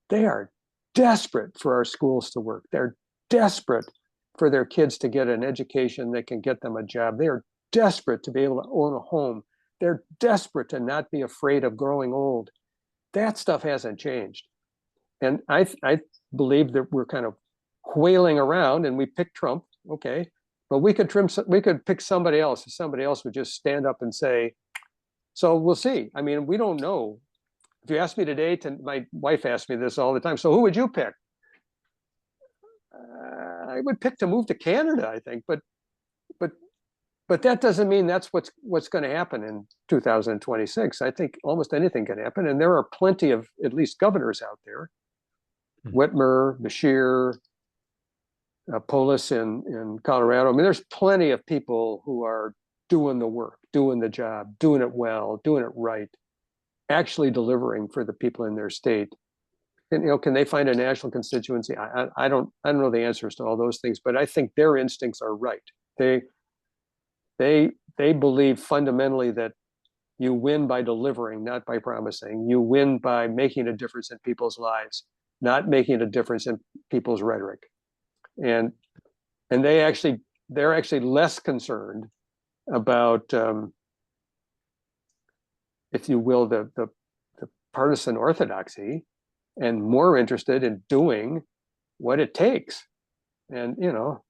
They are desperate for our schools to work. They're desperate for their kids to get an education that can get them a job. They are desperate to be able to own a home. They're desperate to not be afraid of growing old. That stuff hasn't changed. And I believe that we're kind of wailing around, and we picked Trump, okay, but we could pick somebody else. If somebody else would just stand up and say, so we'll see. I mean, we don't know. If you ask me today, my wife asks me this all the time. So who would you pick? I would pick to move to Canada, I think, but that doesn't mean that's what's going to happen in 2026. I think almost anything can happen, and there are plenty of at least governors out there, Whitmer, Beshear, Polis in Colorado. I mean, there's plenty of people who are doing the work, doing the job, doing it well, doing it right, actually delivering for the people in their state. And, you know, can they find a national constituency? I don't know the answers to all those things, but I think their instincts are right. They believe fundamentally that you win by delivering, not by promising. You win by making a difference in people's lives, not making a difference in people's rhetoric. And they're actually less concerned about, if you will, the partisan orthodoxy, and more interested in doing what it takes. And, you know,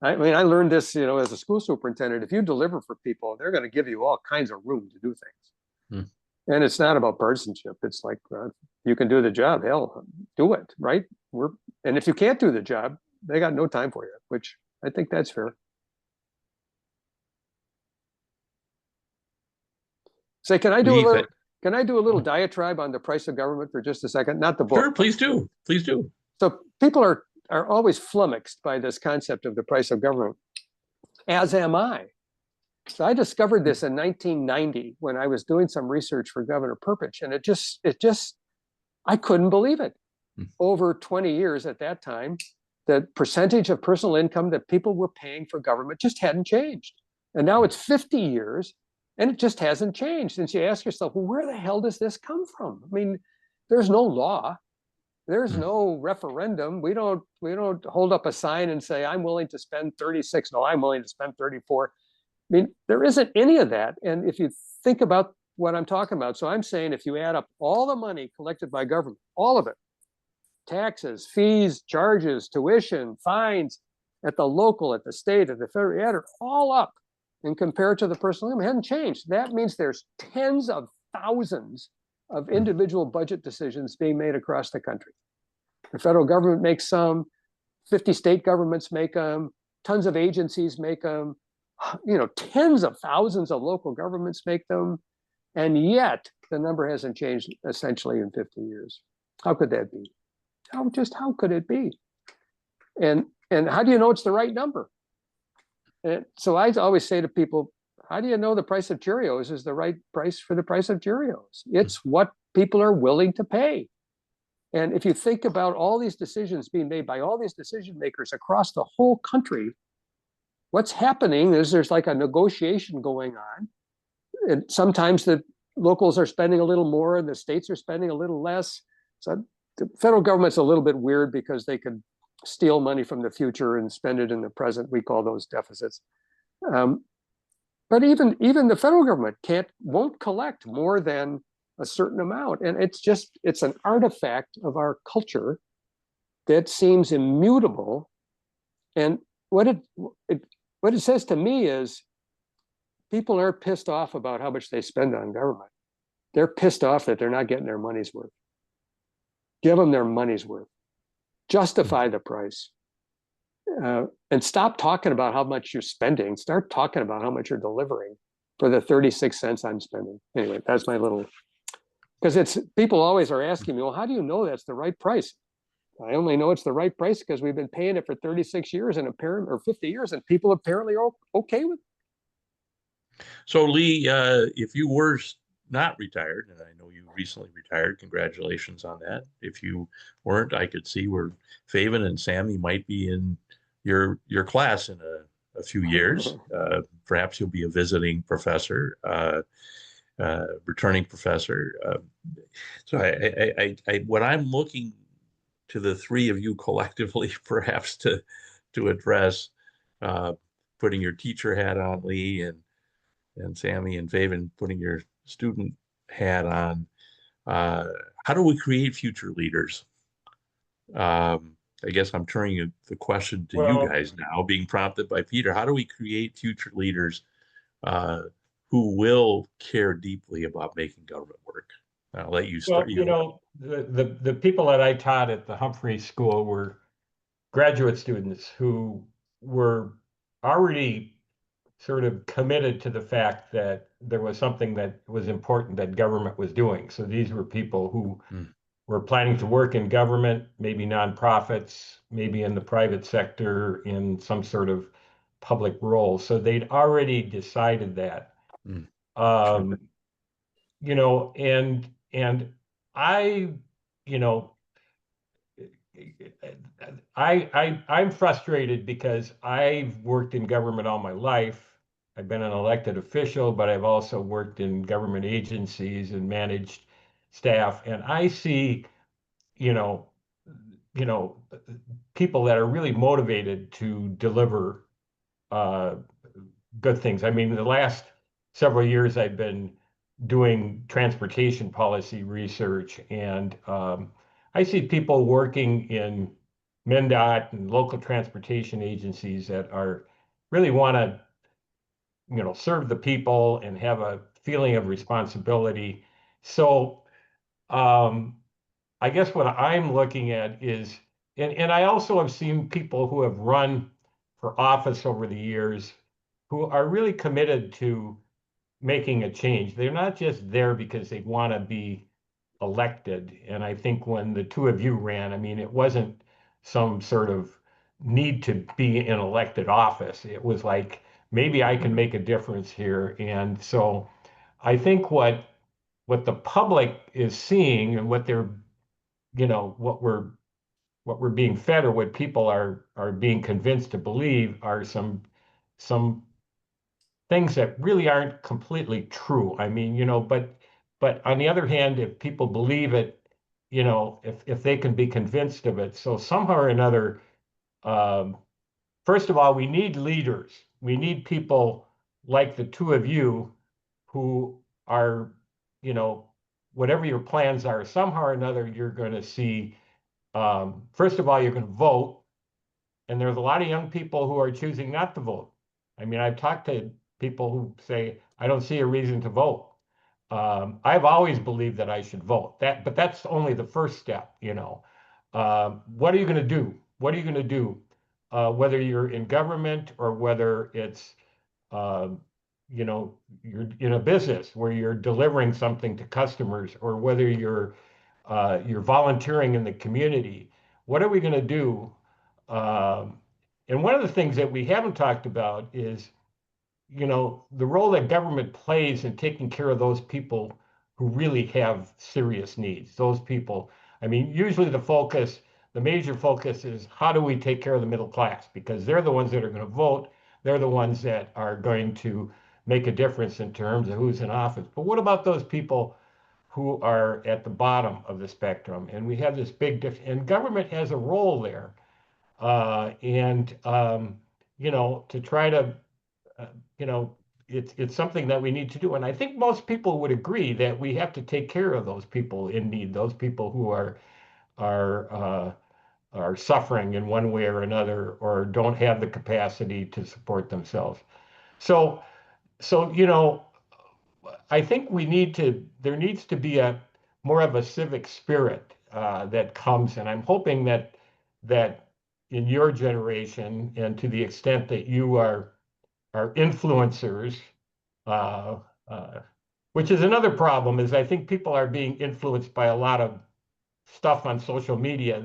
I mean, I learned this, you know, as a school superintendent. If you deliver for people, they're going to give you all kinds of room to do things. And it's not about partisanship. It's like, you can do the job, hell, do it, right? And if you can't do the job, they got no time for you, which I think that's fair. Say, can I do a little diatribe on the price of government for just a second? Not the book. Sure, please do. Please do. So people are always flummoxed by this concept of the price of government, as am I. So I discovered this in 1990 when I was doing some research for Governor Perpich, and it just I couldn't believe it. Over 20 years at that time, the percentage of personal income that people were paying for government just hadn't changed. And now it's 50 years, and it just hasn't changed. And so you ask yourself, well, where the hell does this come from? I mean, there's no law. There's no referendum. We don't hold up a sign and say, I'm willing to spend 36. No, I'm willing to spend 34. I mean, there isn't any of that. And if you think about what I'm talking about, so I'm saying if you add up all the money collected by government, all of it, taxes, fees, charges, tuition, fines, at the local, at the state, at the federal, add it all up and compare it to the personal income, it hasn't changed. That means there's tens of thousands of individual budget decisions being made across the country. The federal government makes some, 50 state governments make them, tons of agencies make them, tens of thousands of local governments make them, and yet the number hasn't changed essentially in 50 years. How could that be? How could it be? And how do you know it's the right number? And so I always say to people, how do you know the price of Cheerios is the right price for the price of Cheerios? It's what people are willing to pay. And if you think about all these decisions being made by all these decision makers across the whole country, what's happening is there's like a negotiation going on. And sometimes the locals are spending a little more and the states are spending a little less. So the federal government's a little bit weird because they could steal money from the future and spend it in the present. We call those deficits. But even the federal government won't collect more than a certain amount. And it's an artifact of our culture that seems immutable. And what it says to me is people aren't pissed off about how much they spend on government. They're pissed off that they're not getting their money's worth. Give them their money's worth. Justify the price. And stop talking about how much you're spending. Start talking about how much you're delivering for the 36 cents I'm spending. Anyway, that's my little, because people always are asking me, well, how do you know that's the right price? I only know it's the right price because we've been paying it for 36 years and or 50 years, and people apparently are okay with it. So Lee, if you were not retired, and I know you recently retired, congratulations on that. If you weren't, I could see where Feven and Sammy might be in your class in a few years. Perhaps you'll be a visiting professor, returning professor. So what I'm looking to the three of you collectively, perhaps to address, putting your teacher hat on, Lee, and Sammy and Feven putting your student hat on. How do we create future leaders? I guess I'm turning the question to you guys now, being prompted by Peter. How do we create future leaders who will care deeply about making government work? I'll let you start. Well, the people that I taught at the Humphrey School were graduate students who were already sort of committed to the fact that there was something that was important that government was doing. So these were people who were planning to work in government, maybe nonprofits, maybe in the private sector, in some sort of public role. So they'd already decided that. And I, I'm frustrated because I've worked in government all my life. I've been an elected official, but I've also worked in government agencies and managed staff. And I see, people that are really motivated to deliver good things. I mean, the last several years I've been doing transportation policy research, and I see people working in MnDOT and local transportation agencies that really want to, serve the people and have a feeling of responsibility. So I guess what I'm looking at is, and I also have seen people who have run for office over the years who are really committed to making a change. They're not just there because they want to be elected. And I think when the two of you ran, I mean, it wasn't some sort of need to be in elected office. It was like, maybe I can make a difference here. And so I think what the public is seeing and what they're, what we're being fed, or what people are being convinced to believe, are some things that really aren't completely true. I mean, but on the other hand, if people believe it, you know, if they can be convinced of it. So somehow or another, first of all, we need leaders. We need people like the two of you who are, you know, whatever your plans are, somehow or another, you're going to see, first of all, you're going to vote. And there's a lot of young people who are choosing not to vote. I mean, I've talked to people who say, I don't see a reason to vote. I've always believed that I should vote. But that's only the first step, you know. What are you going to do? What are you going to do? Whether you're in government or whether it's, uh, you know, you're in a business where you're delivering something to customers, or whether you're volunteering in the community. What are we going to do? Um, and one of the things that we haven't talked about is, you know, the role that government plays in taking care of those people who really have serious needs. Those people, I mean, usually the major focus is how do we take care of the middle class? Because they're the ones that are going to vote. They're the ones that are going to make a difference in terms of who's in office. But what about those people who are at the bottom of the spectrum? And we have this big difference, and government has a role there. And you know, to try to uh, you know, it's something that we need to do. And I think most people would agree that we have to take care of those people in need, those people who are uh, are suffering in one way or another, or don't have the capacity to support themselves. So, so you know, I think there needs to be a more of a civic spirit that comes, and I'm hoping that in your generation, and to the extent that you are influencers, uh, uh, which is another problem, is I think people are being influenced by a lot of stuff on social media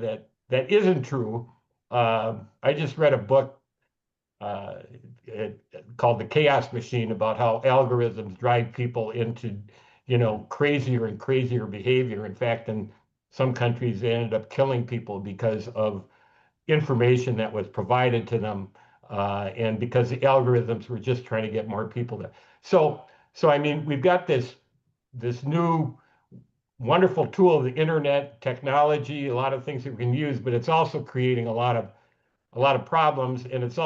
that isn't true. I just read a book uh, called The Chaos Machine about how algorithms drive people into, you know, crazier and crazier behavior. In fact, in some countries, they ended up killing people because of information that was provided to them, and because the algorithms were just trying to get more people to. So I mean, we've got this new wonderful tool of the internet technology, a lot of things that we can use, but it's also creating a lot of problems, and it's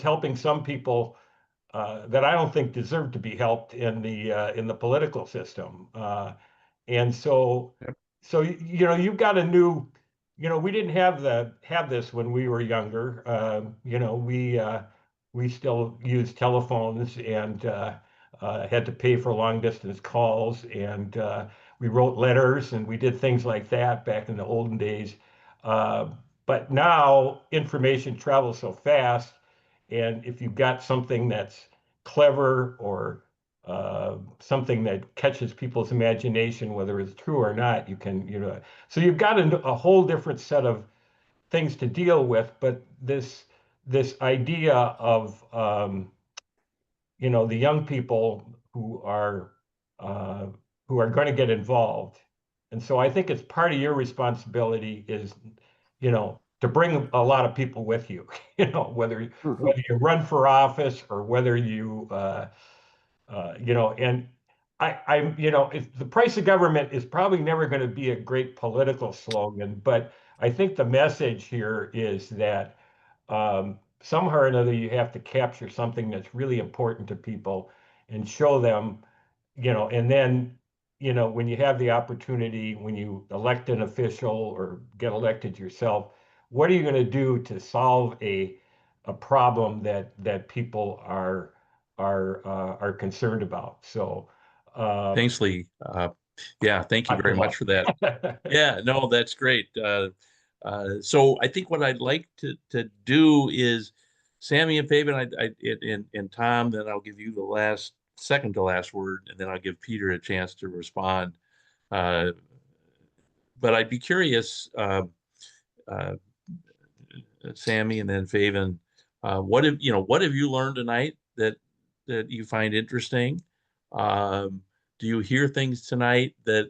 helping some people that I don't think deserve to be helped in the political system. And so, Yep. so you know, you've got you know, we didn't have this when we were younger. You know, we still used telephones and had to pay for long distance calls, and we wrote letters and we did things like that back in the olden days. Uh, but now information travels so fast, and if you've got something that's clever or something that catches people's imagination, whether it's true or not, you can, you know. So you've got a whole different set of things to deal with. But this idea of you know, the young people uh, who are going to get involved, and so I think it's part of your responsibility is, you know, to bring a lot of people with you. You know, Mhm. whether you run for office or whether you you know, and you know, the price of government is probably never going to be a great political slogan, but I think the message here is that somehow or another you have to capture something that's really important to people and show them, you know, and then, you know, when you have the opportunity, when you elect an official or get elected yourself, what are you going to do to solve a problem that people are concerned about? So, Thanks, Lee. Yeah, thank you lots very of much for that. luck. Yeah, no, that's great. So I think what I'd like to do is, Sammy and Fabian, and Tom, then I'll give you the second to last word, and then I'll give Peter a chance to respond. Uh, but I'd be curious, uh, Sammy and then Fabian, what have you learned tonight that you find interesting? Um, do you hear things tonight that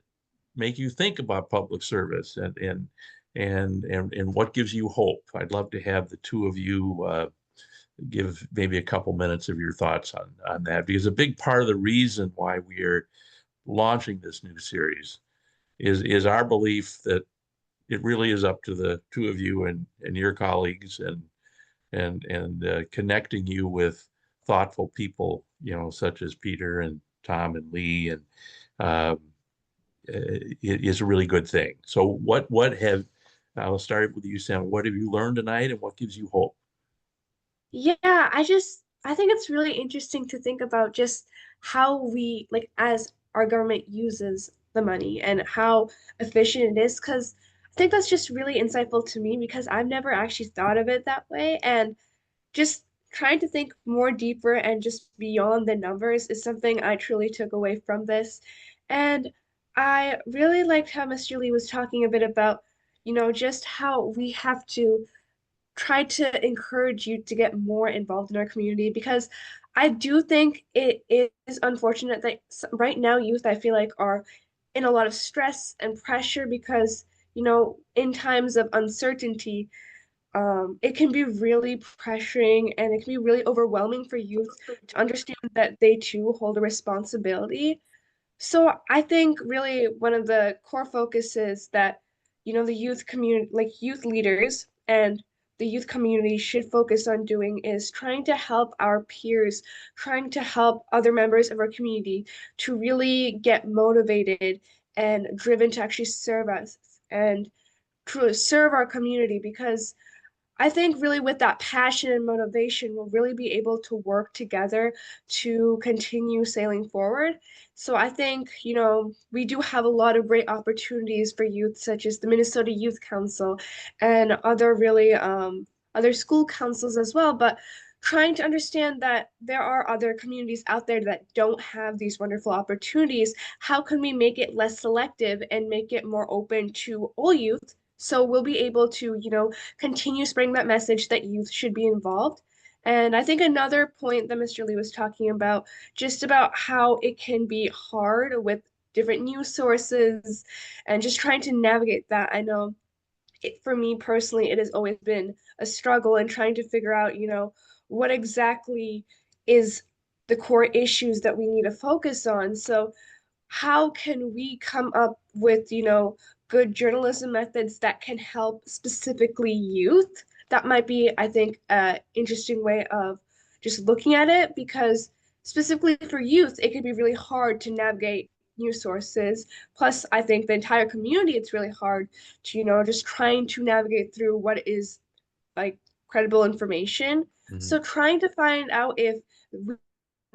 make you think about public service and what gives you hope? I'd love to have the two of you give maybe a couple minutes of your thoughts on that, because a big part of the reason why we are launching this new series is our belief that it really is up to the two of you and your colleagues and connecting you with thoughtful people, such as Peter and Tom and Lee, and it is a really good thing. So I'll start with you, Sam. What have you learned tonight, and what gives you hope? Yeah, I think it's really interesting to think about just how we, like, as our government uses the money and how efficient it is, because I think that's just really insightful to me because I've never actually thought of it that way. And just trying to think more deeper and just beyond the numbers is something I truly took away from this. And I really liked how Mr. Lee was talking a bit about, just how we have to try to encourage you to get more involved in our community because I do think it is unfortunate that right now youth I feel like are in a lot of stress and pressure because in times of uncertainty it can be really pressuring and it can be really overwhelming for youth to understand that they too hold a responsibility. So I think really one of the core focuses that, the youth community, like youth leaders and the youth community should focus on doing is trying to help our peers, trying to help other members of our community to really get motivated and driven to actually serve us and to serve our community because I think really with that passion and motivation, we'll really be able to work together to continue sailing forward. So I think, we do have a lot of great opportunities for youth, such as the Minnesota Youth Council and other really other school councils as well. But trying to understand that there are other communities out there that don't have these wonderful opportunities, how can we make it less selective and make it more open to all youth? So we'll be able to, continue spreading that message that youth should be involved. And I think another point that Mr. Lee was talking about, just about how it can be hard with different news sources and just trying to navigate that. I know for me personally, it has always been a struggle in trying to figure out, what exactly is the core issues that we need to focus on. So how can we come up with, good journalism methods that can help specifically youth? That might be, I think, an interesting way of just looking at it because specifically for youth, it can be really hard to navigate news sources. Plus, I think the entire community, it's really hard to, just trying to navigate through what is like credible information. So trying to find out if we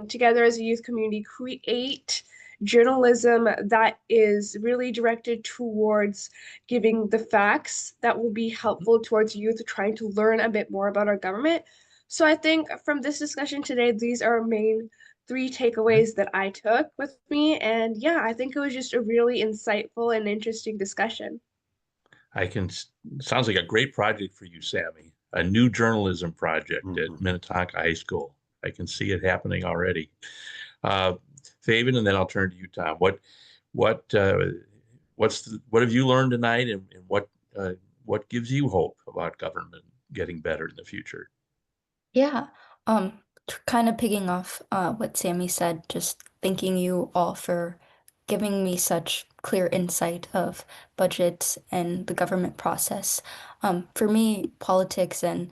together as a youth community create journalism that is really directed towards giving the facts that will be helpful towards youth trying to learn a bit more about our government. So I think from this discussion today, these are main three takeaways that I took with me. And yeah, I think it was just a really insightful and interesting discussion. Sounds like a great project for you, Sammy. A new journalism project at Minnetonka High School. I can see it happening already. Feven, and then I'll turn to you, Tom. What have you learned tonight, and what gives you hope about government getting better in the future? Yeah, kind of picking off what Sammy said, just thanking you all for giving me such clear insight of budgets and the government process. For me, politics and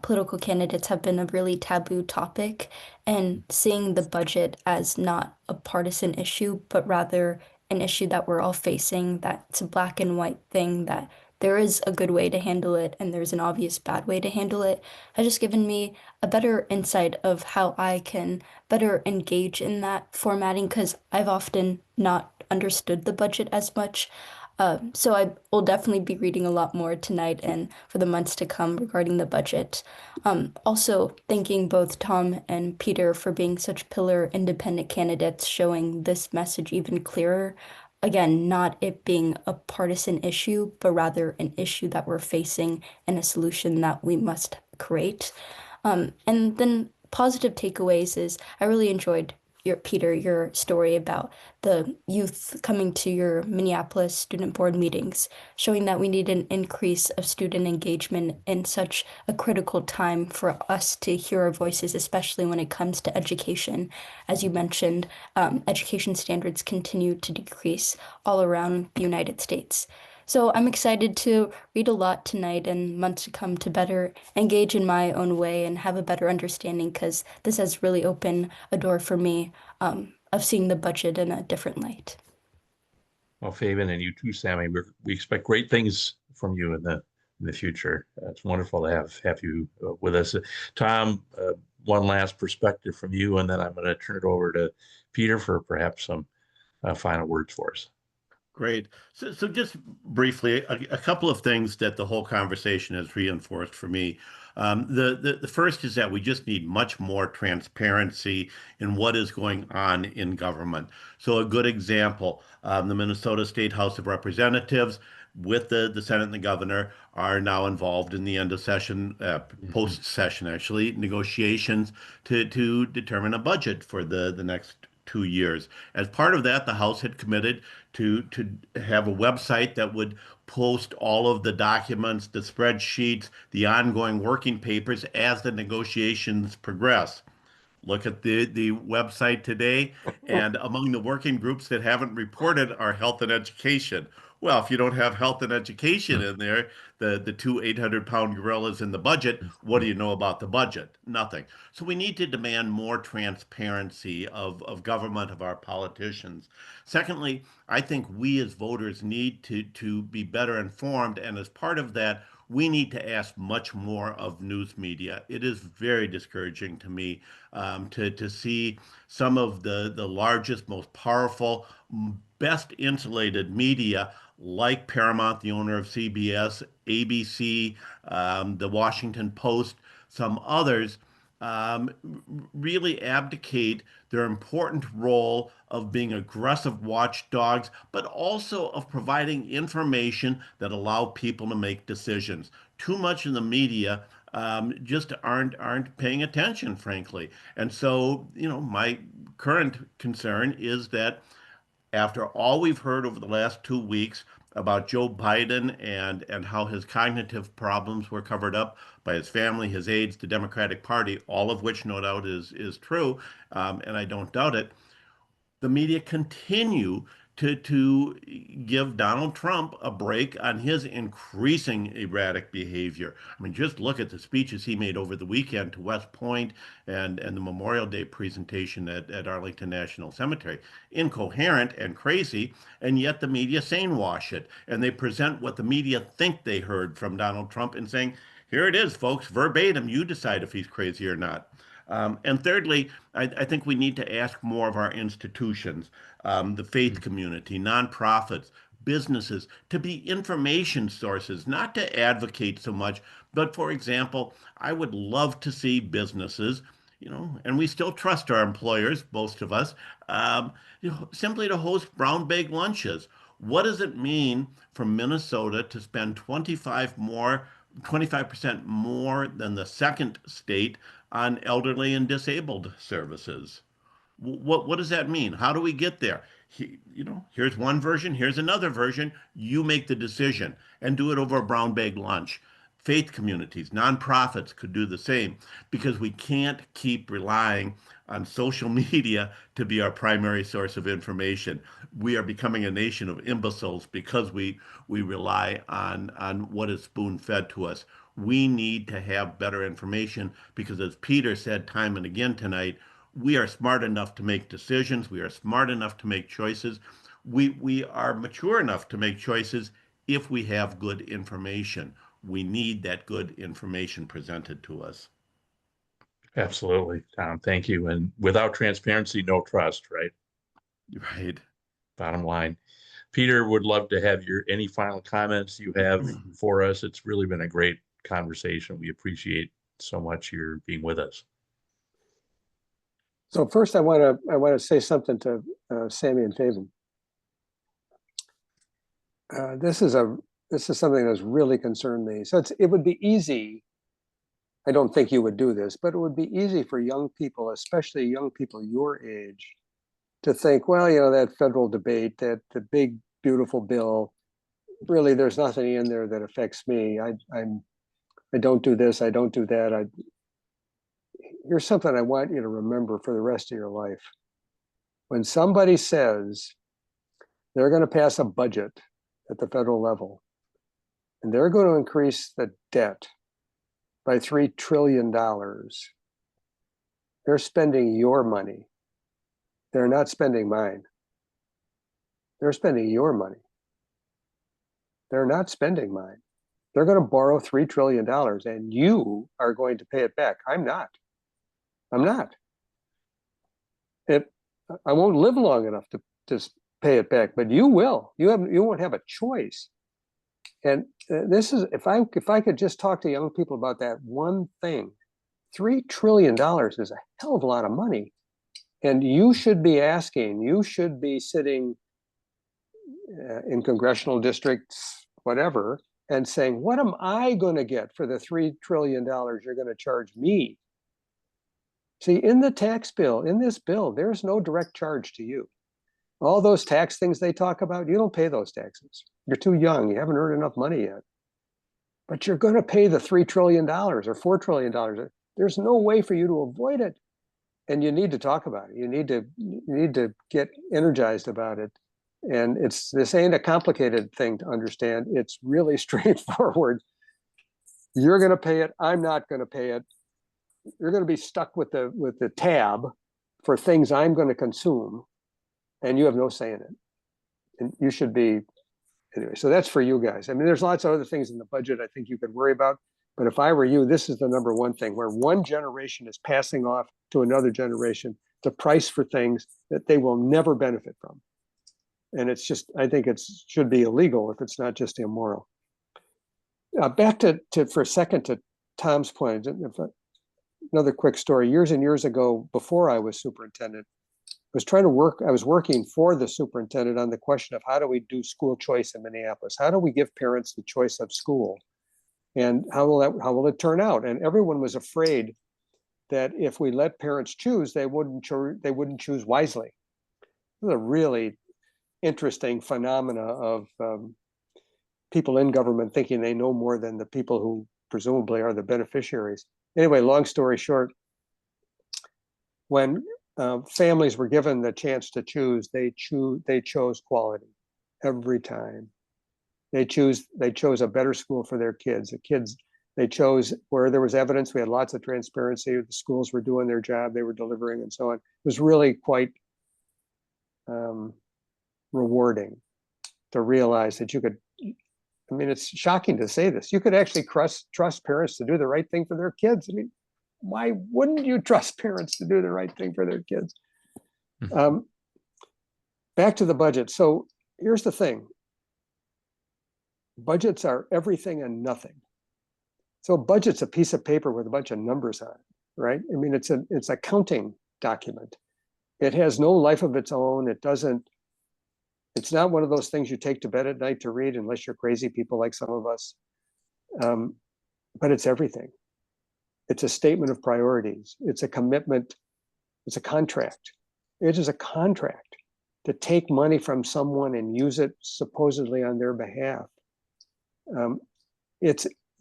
political candidates have been a really taboo topic, and seeing the budget as not a partisan issue, but rather an issue that we're all facing, that's a black and white thing, that there is a good way to handle it and there's an obvious bad way to handle it, has just given me a better insight of how I can better engage in that formatting because I've often not understood the budget as much. So I will definitely be reading a lot more tonight and for the months to come regarding the budget. Also, thanking both Tom and Peter for being such pillar independent candidates, showing this message even clearer. Again, not it being a partisan issue, but rather an issue that we're facing and a solution that we must create. And then positive takeaways is I really enjoyed your story about the youth coming to your Minneapolis student board meetings, showing that we need an increase of student engagement in such a critical time for us to hear our voices, especially when it comes to education. As you mentioned, education standards continue to decrease all around the United States. So I'm excited to read a lot tonight and months to come to better engage in my own way and have a better understanding, because this has really opened a door for me of seeing the budget in a different light. Well, Feven, and you too, Sammy, we expect great things from you in the future. It's wonderful to have you with us. Tom, one last perspective from you, and then I'm going to turn it over to Peter for perhaps some final words for us. Great. So just briefly, a couple of things that the whole conversation has reinforced for me. The first is that we just need much more transparency in what is going on in government. So a good example, the Minnesota State House of Representatives with the Senate and the governor are now involved in the end of session, post-session actually, negotiations to determine a budget for the next 2 years. As part of that, the House had committed to have a website that would post all of the documents, the spreadsheets, the ongoing working papers as the negotiations progress. Look at the website today, and among the working groups that haven't reported are health and education. Well, if you don't have health and education in there, the two 800-pound gorillas in the budget, what do you know about the budget? Nothing. So we need to demand more transparency of government, of our politicians. Secondly, I think we as voters need to be better informed, and as part of that, we need to ask much more of news media. It is very discouraging to me to see some of the largest, most powerful, best insulated media like Paramount, the owner of CBS, ABC, the Washington Post, some others, really abdicate their important role of being aggressive watchdogs, but also of providing information that allow people to make decisions. Too much in the media just aren't paying attention, frankly. And so, my current concern is that after all we've heard over the last 2 weeks about Joe Biden and how his cognitive problems were covered up by his family, his aides, the Democratic Party, all of which no doubt is true, and I don't doubt it, the media continue to give Donald Trump a break on his increasing erratic behavior. I mean, just look at the speeches he made over the weekend to West Point and the Memorial Day presentation at Arlington National Cemetery. Incoherent and crazy, and yet the media sanewash it. And they present what the media think they heard from Donald Trump and saying, here it is, folks, verbatim, you decide if he's crazy or not. And thirdly, I think we need to ask more of our institutions, the faith community, nonprofits, businesses, to be information sources, not to advocate so much. But for example, I would love to see businesses, and we still trust our employers, most of us, simply to host brown bag lunches. What does it mean for Minnesota to spend 25% more than the second state on elderly and disabled services? What does that mean? How do we get there? Here's one version, here's another version. You make the decision and do it over a brown bag lunch. Faith communities, nonprofits could do the same, because we can't keep relying on social media to be our primary source of information. We are becoming a nation of imbeciles because we rely on what is spoon fed to us. We need to have better information because, as Peter said time and again tonight, we are smart enough to make decisions. We are smart enough to make choices. We are mature enough to make choices if we have good information. We need that good information presented to us. Absolutely, Tom. Thank you. And without transparency, no trust, right? Right. Bottom line. Peter, would love to have any final comments you have for us. It's really been a great conversation. We appreciate so much your being with us. So first, I want to say something to Sammy and Feven. This is something that's really concerned me. So it would be easy I don't think you would do this, but it would be easy for young people, especially young people your age, to think, well, you know, that federal debate, that the big, beautiful bill, really, there's nothing in there that affects me. I don't do this, I don't do that. Here's something I want you to remember for the rest of your life. When somebody says they're going to pass a budget at the federal level, and they're going to increase the debt by $3 trillion, they're spending your money. They're not spending mine. They're spending your money. They're not spending mine. They're going to borrow $3 trillion and you are going to pay it back. I'm not. I'm not. I won't live long enough to pay it back, but you will. You won't have a choice. And this is, if I could just talk to young people about that one thing, $3 trillion is a hell of a lot of money. And you should be asking, you should be sitting in congressional districts, whatever, and saying, what am I going to get for the $3 trillion you're going to charge me? See, in the tax bill, in this bill, there's no direct charge to you. All those tax things they talk about, you don't pay those taxes. You're too young. You haven't earned enough money yet. But you're going to pay the $3 trillion or $4 trillion. There's no way for you to avoid it. And you need to talk about it. You need to get energized about it. And this ain't a complicated thing to understand. It's really straightforward. You're going to pay it. I'm not going to pay it. You're going to be stuck with the tab for things I'm going to consume, and you have no say in it. And you should be anyway. So that's for you guys. I mean, there's lots of other things in the budget I think you could worry about. But if I were you, this is the number one thing, where one generation is passing off to another generation the price for things that they will never benefit from. And it's just, I think it should be illegal if it's not just immoral. Back to for a second to Tom's point, another quick story. Years and years ago, before I was superintendent, I was working for the superintendent on the question of how do we do school choice in Minneapolis? How do we give parents the choice of school? And how will it turn out? And everyone was afraid that if we let parents choose, they wouldn't choose wisely. It was a really interesting phenomena of people in government thinking they know more than the people who presumably are the beneficiaries. Anyway, long story short, when families were given the chance to choose, they chose quality every time. They chose a better school for their kids. They chose where there was evidence. We had lots of transparency. The schools were doing their job. They were delivering and so on. It was really quite rewarding to realize that you could, I mean, it's shocking to say this, you could actually trust parents to do the right thing for their kids. I mean, why wouldn't you trust parents to do the right thing for their kids? Back to the budget. So here's the thing. Budgets are everything and nothing. So a budget's a piece of paper with a bunch of numbers on it, right? I mean, it's an accounting document. It has no life of its own. It's not one of those things you take to bed at night to read, unless you're crazy people like some of us. But it's everything. It's a statement of priorities. It's a commitment. It's a contract. It is a contract to take money from someone and use it supposedly on their behalf.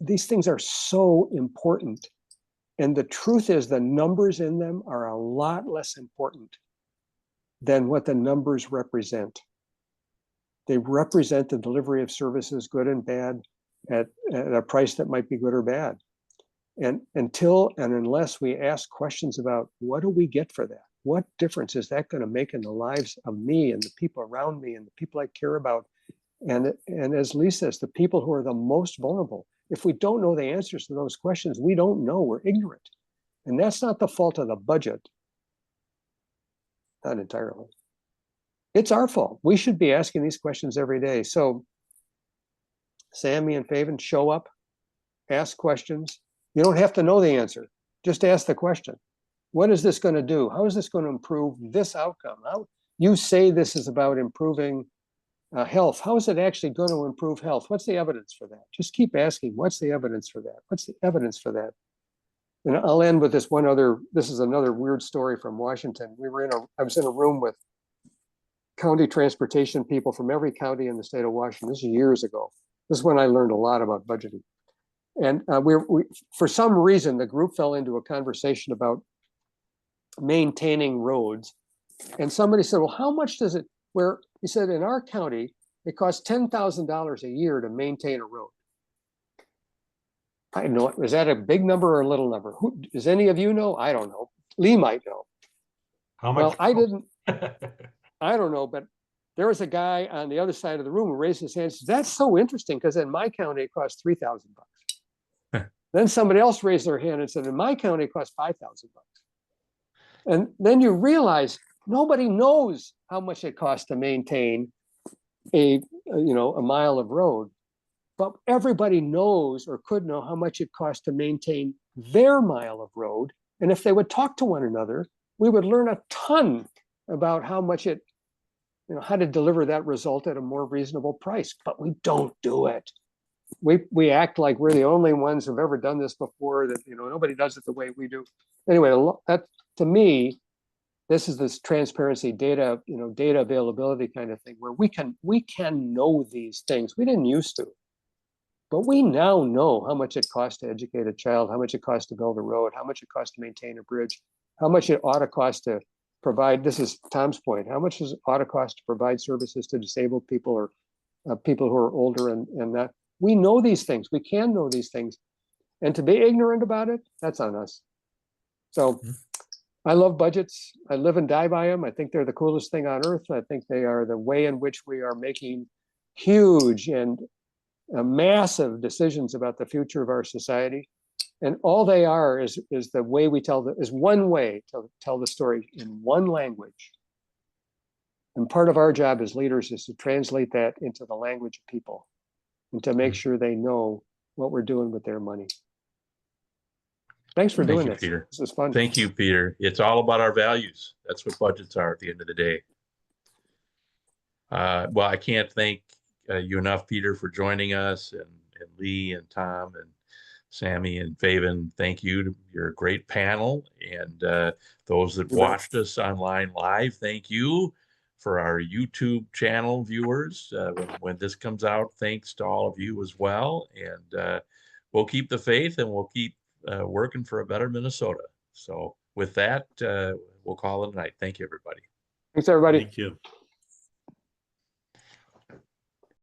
These things are so important. And the truth is the numbers in them are a lot less important than what the numbers represent. They represent the delivery of services, good and bad, at a price that might be good or bad. And until and unless we ask questions about what do we get for that? What difference is that going to make in the lives of me and the people around me and the people I care about? And as Lee says, the people who are the most vulnerable. If we don't know the answers to those questions, we don't know, we're ignorant. And that's not the fault of the budget. Not entirely. It's our fault. We should be asking these questions every day. So Sammy and Feven, show up, ask questions. You don't have to know the answer. Just ask the question. What is this going to do? How is this going to improve this outcome? You say this is about improving health. How is it actually going to improve health? What's the evidence for that? Just keep asking, what's the evidence for that? What's the evidence for that? And I'll end with this one other, this is another weird story from Washington. I was in a room with county transportation people from every county in the state of Washington. This is years ago. This is when I learned a lot about budgeting. And for some reason, the group fell into a conversation about maintaining roads. And somebody said, well, how much does it, he said, in our county, it costs $10,000 a year to maintain a road. I know, is that a big number or a little number? Does any of you know? I don't know. Lee might know. How much? Well, I didn't. I don't know, but there was a guy on the other side of the room who raised his hand and said, that's so interesting because in my county it costs $3,000. Then somebody else raised their hand and said, in my county it costs $5,000. And then you realize nobody knows how much it costs to maintain a mile of road, but everybody knows or could know how much it costs to maintain their mile of road. And if they would talk to one another, we would learn a ton about how much it, how to deliver that result at a more reasonable price, but we don't do it. We act like we're the only ones who've ever done this before, that, nobody does it the way we do. Anyway, that to me, this is this transparency data, data availability kind of thing where we can know these things. We didn't used to, but we now know how much it costs to educate a child, how much it costs to build a road, how much it costs to maintain a bridge, how much it ought to cost to provide, this is Tom's point, how much it ought to cost to provide services to disabled people or people who are older, and that we know these things, we can know these things, and to be ignorant about it, that's on us. So I love budgets. I live and die by them. I think they're the coolest thing on earth. I think they are the way in which we are making huge and massive decisions about the future of our society. And all they are is the way we is one way to tell the story in one language. And part of our job as leaders is to translate that into the language of people and to make sure they know what we're doing with their money. Thanks for doing this, Peter. This is fun. Thank you, Peter. It's all about our values. That's what budgets are at the end of the day. Well, I can't thank you enough, Peter, for joining us, and Lee and Tom and Sammy and Feven. Thank you. You're a great panel. And those that watched us online live, thank you. For our YouTube channel viewers, when this comes out, thanks to all of you as well. And we'll keep the faith, and we'll keep working for a better Minnesota. So with that, we'll call it a night. Thank you, everybody. Thanks, everybody. Thank you.